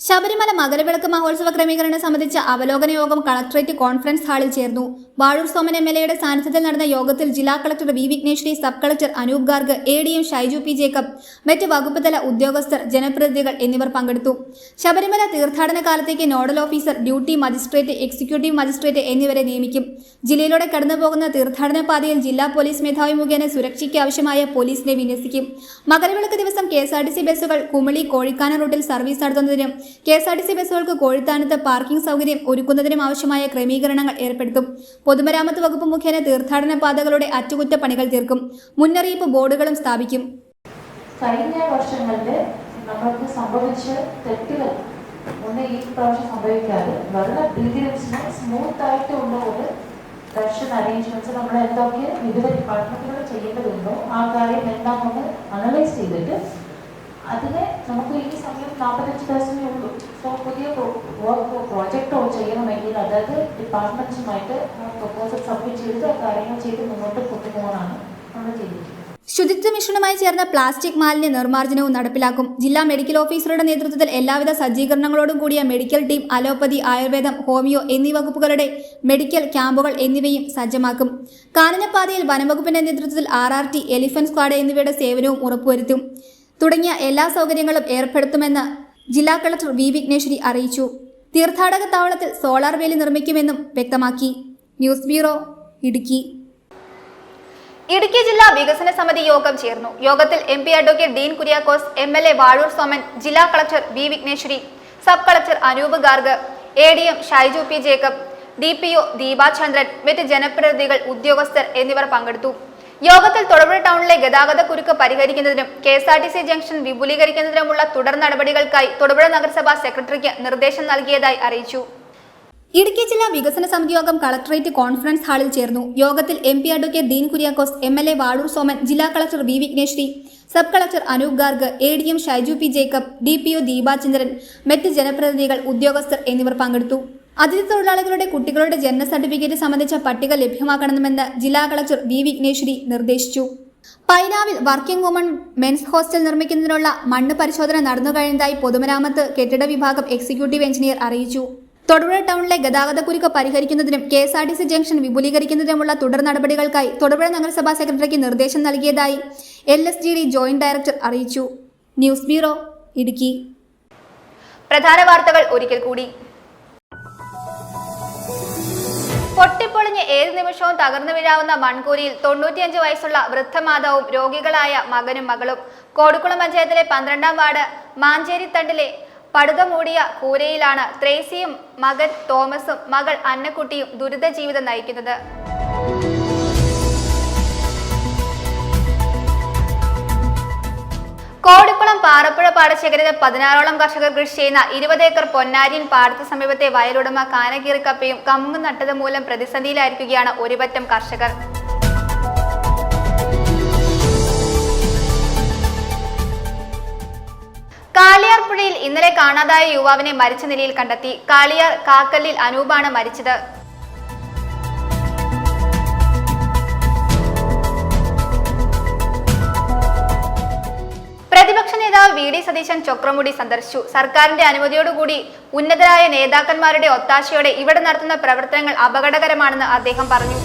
ശബരിമല മകരവിളക്ക് മഹോത്സവ ക്രമീകരണം സംബന്ധിച്ച അവലോകന യോഗം കളക്ടറേറ്റ് കോൺഫറൻസ് ഹാളിൽ ചേർന്നു. വാഴൂർ സോമൻ എംഎൽഎയുടെ സാന്നിധ്യത്തിൽ നടന്ന യോഗത്തിൽ ജില്ലാ collector V Vigneshwari, sub collector Anoop Garg, ADM Shaiju P Jacob, മറ്റ് വകുപ്പ് തല ഉദ്യോഗസ്ഥർ, ജനപ്രതിനിധികൾ എന്നിവർ പങ്കെടുത്തു. ശബരിമല തീർത്ഥാടന കാലത്തേക്ക് nodal officer, duty magistrate, executive magistrate എന്നിവരെ നിയമിക്കും. ജില്ലയിലൂടെ കടന്നുപോകുന്ന തീർത്ഥാടന പാതയിൽ ജില്ലാ പോലീസ് മേധാവി മുഖേന സുരക്ഷയ്ക്ക് ആവശ്യമായ പോലീസിനെ വിന്യസിക്കും. മകരവിളക്ക് ദിവസം KSRTC ബസ്സുകൾ കുമളി കോഴിക്കാനം റൂട്ടിൽ സർവീസ് നടത്തുന്നതിനും KSRTC ബസ്സുകൾക്ക് കോഴിത്താനത്ത് പാർക്കിംഗ് സൗകര്യം ഒരുക്കുന്നതിനും ആവശ്യമായ ക്രമീകരണങ്ങൾ ഏർപ്പെടുത്തും. പൊതുമരാമത്ത് വകുപ്പ് മുഖേന തീർത്ഥാടന പാതകളുടെ അറ്റകുറ്റപ്പണികൾ തീർക്കും. മുന്നറിയിപ്പ് ബോർഡുകളും സ്ഥാപിക്കും. കഴിഞ്ഞ വർഷങ്ങളിൽ നമ്മൾക്ക് സംഭവിച്ച തെറ്റുകൾ ഒന്നും ഈ പ്രാവശ്യം സംഭവിക്കാതെ വളരെ പിൽഗ്രിംസിന് സ്മൂത്ത് ആയിട്ടുള്ള ഒരു ദർശന അറേഞ്ച്മെന്റ്സ് നമ്മൾ എന്തൊക്കെ വിവിധ ഡിപ്പാർട്ട്മെന്റുകൾ ചെയ്യേണ്ടതുണ്ടോ ആ കാര്യം എന്താണെന്ന് അനലൈസ് ചെയ്തിട്ട് അതിനെ നമുക്ക് ഈ സമയം 45 ദിവസമേ ഉള്ളൂ. സോ പുതിയ പ്രോജക്റ്റോ ചെയ്യണമെങ്കിൽ അതായത് ഡിപ്പാർട്ട്മെന്റ്സുമായിട്ട് പ്രപ്പോസൽ സബ്മിറ്റ് ചെയ്ത് കാര്യങ്ങൾ ചെയ്ത് മുന്നോട്ട് കൊണ്ടുപോകാനാണ് നമ്മൾ ചെയ്തിരിക്കുന്നത്. ശുചിത്വ മിഷനുമായി ചേർന്ന പ്ലാസ്റ്റിക് മാലിന്യ നിർമ്മാർജ്ജനവും നടപ്പിലാക്കും. ജില്ലാ മെഡിക്കൽ ഓഫീസറുടെ നേതൃത്വത്തിൽ എല്ലാവിധ സജ്ജീകരണങ്ങളോടും കൂടിയ മെഡിക്കൽ ടീം, അലോപ്പതി, ആയുർവേദം, ഹോമിയോ എന്നീ വകുപ്പുകളുടെ മെഡിക്കൽ ക്യാമ്പുകൾ എന്നിവയും സജ്ജമാക്കും. കാനനപാതയിൽ വനംവകുപ്പിന്റെ നേതൃത്വത്തിൽ RRT, എലിഫന്റ് സ്ക്വാഡ് എന്നിവയുടെ സേവനവും ഉറപ്പുവരുത്തും. തുടങ്ങിയ എല്ലാ സൗകര്യങ്ങളും ഏർപ്പെടുത്തുമെന്ന് ജില്ലാ കളക്ടർ വി വിഘ്നേശ്വരി അറിയിച്ചു. തീർത്ഥാടക താവളത്തിൽ സോളാർ വേലി നിർമ്മിക്കുമെന്നും വ്യക്തമാക്കി. News bureau, Idukki. ഇടുക്കി ജില്ലാ വികസന സമിതി യോഗം ചേർന്നു. യോഗത്തിൽ MP advocate Dean Kuriakose, MLA Vazhoor Soman, ജില്ലാ collector V Vigneshwari, sub collector Anoop Garg, ADM Shaiju P Jacob, DPO Deepachandran, മറ്റ് ജനപ്രതിനിധികൾ, ഉദ്യോഗസ്ഥർ എന്നിവർ പങ്കെടുത്തു. യോഗത്തിൽ തൊടുപുഴ ടൗണിലെ ഗതാഗത കുരുക്ക് പരിഹരിക്കുന്നതിനും KSRTC ജംഗ്ഷൻ വിപുലീകരിക്കുന്നതിനുമുള്ള തുടർ നടപടികൾക്കായി തൊടുപുഴ നഗരസഭാ സെക്രട്ടറിക്ക് നിർദ്ദേശം നൽകിയതായി അറിയിച്ചു. ഇടുക്കി ജില്ലാ വികസന സമിതി യോഗം കളക്ടറേറ്റ് കോൺഫറൻസ് ഹാളിൽ ചേർന്നു. യോഗത്തിൽ MP advocate Dean Kuriakose, MLA Vazhoor Soman, ജില്ലാ collector V Vigneshwari, sub collector Anoop Garg, ADM Shaiju P Jacob, DPO Deepachandran, മറ്റ് ജനപ്രതിനിധികൾ, ഉദ്യോഗസ്ഥർ എന്നിവർ പങ്കെടുത്തു. അതിഥി തൊഴിലാളികളുടെ കുട്ടികളുടെ ജനന സർട്ടിഫിക്കറ്റ് സംബന്ധിച്ച പട്ടിക ലഭ്യമാക്കണമെന്ന് ജില്ലാ കളക്ടർ വി വിഘ്നേശ്വരി നിർദ്ദേശിച്ചു. പൈനാവിൽ വർക്കിംഗ് വുമൺ മെൻസ് ഹോസ്റ്റൽ നിർമ്മിക്കുന്നതിനുള്ള മണ്ണ് പരിശോധന നടന്നു കഴിഞ്ഞതായി പൊതുമരാമത്ത് കെട്ടിട വിഭാഗം എക്സിക്യൂട്ടീവ് എഞ്ചിനീയർ അറിയിച്ചു. തൊടുപുഴ ടൗണിലെ ഗതാഗതക്കുരുക്ക് പരിഹരിക്കുന്നതിനും KSRTC ജംഗ്ഷൻ വിപുലീകരിക്കുന്നതിനുമുള്ള തുടർ നടപടികൾക്കായി തൊടുപുഴ നഗരസഭാ സെക്രട്ടറിക്ക് നിർദ്ദേശം നൽകിയതായി LSGD ജോയിന്റ് ഡയറക്ടർ അറിയിച്ചു. News bureau, Idukki. പ്രധാന വാർത്തകൾ ഒരിക്കൽ കൂടി. പൊട്ടിപ്പൊളിഞ്ഞ് ഏത് നിമിഷവും തകർന്നു വീഴാവുന്ന മൺകൂരിയിൽ 95 വയസ്സുള്ള വൃദ്ധമാതാവും രോഗികളായ മകനും മകളും. കോടിക്കുളം പഞ്ചായത്തിലെ 12-ാം വാർഡ് മാഞ്ചേരിത്തണ്ടിലെ പടുത മൂടിയ കൂരയിലാണ് ത്രേസിയും മകൻ തോമസും മകൾ അന്നക്കുട്ടിയും ദുരിത ജീവിതം നയിക്കുന്നത്. കോടിക്കുളം പാറപ്പുഴ പാടശേഖരത്തിൽ 16ഓളം കർഷകർ കൃഷി ചെയ്യുന്ന 20 ഏക്കർ പൊന്നാരിൻ പാടത്ത് സമീപത്തെ വയലുടമ കാനകീറിക്കപ്പയും കമുങ്ങ് നട്ടത് മൂലം പ്രതിസന്ധിയിലായിരിക്കുകയാണ് ഒരുപറ്റം കർഷകർ. കാളിയാർ പുഴയിൽ ഇന്നലെ കാണാതായ യുവാവിനെ മരിച്ച നിലയിൽ കണ്ടെത്തി. കാളിയാർ കാക്കല്ലിൽ അനൂപാണ് മരിച്ചത്. പ്രതിപക്ഷ നേതാവ് വി.ഡി. സതീശൻ ചൊക്രമുടി സന്ദർശിച്ചു. സർക്കാരിന്റെ അനുമതിയോടുകൂടി ഉന്നതരായ നേതാക്കന്മാരുടെ ഒത്താശയോടെ ഇവിടെ നടത്തുന്ന പ്രവർത്തനങ്ങൾ അപകടകരമാണെന്ന് അദ്ദേഹം പറഞ്ഞു.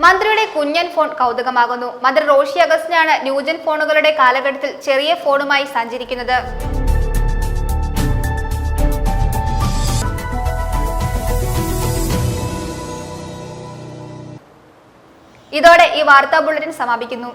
മന്ത്രിയുടെ കുഞ്ഞൻ ഫോൺ കൗതുകമാകുന്നു. മന്ത്രി റോഷി അഗസ്റ്റിനാണ് ന്യൂജൻ ഫോണുകളുടെ കാലഘട്ടത്തിൽ ചെറിയ ഫോണുമായി സഞ്ചരിക്കുന്നത്. ഇതോടെ ഈ വാർത്താ ബുള്ളറ്റിൻ സമാപിക്കുന്നു.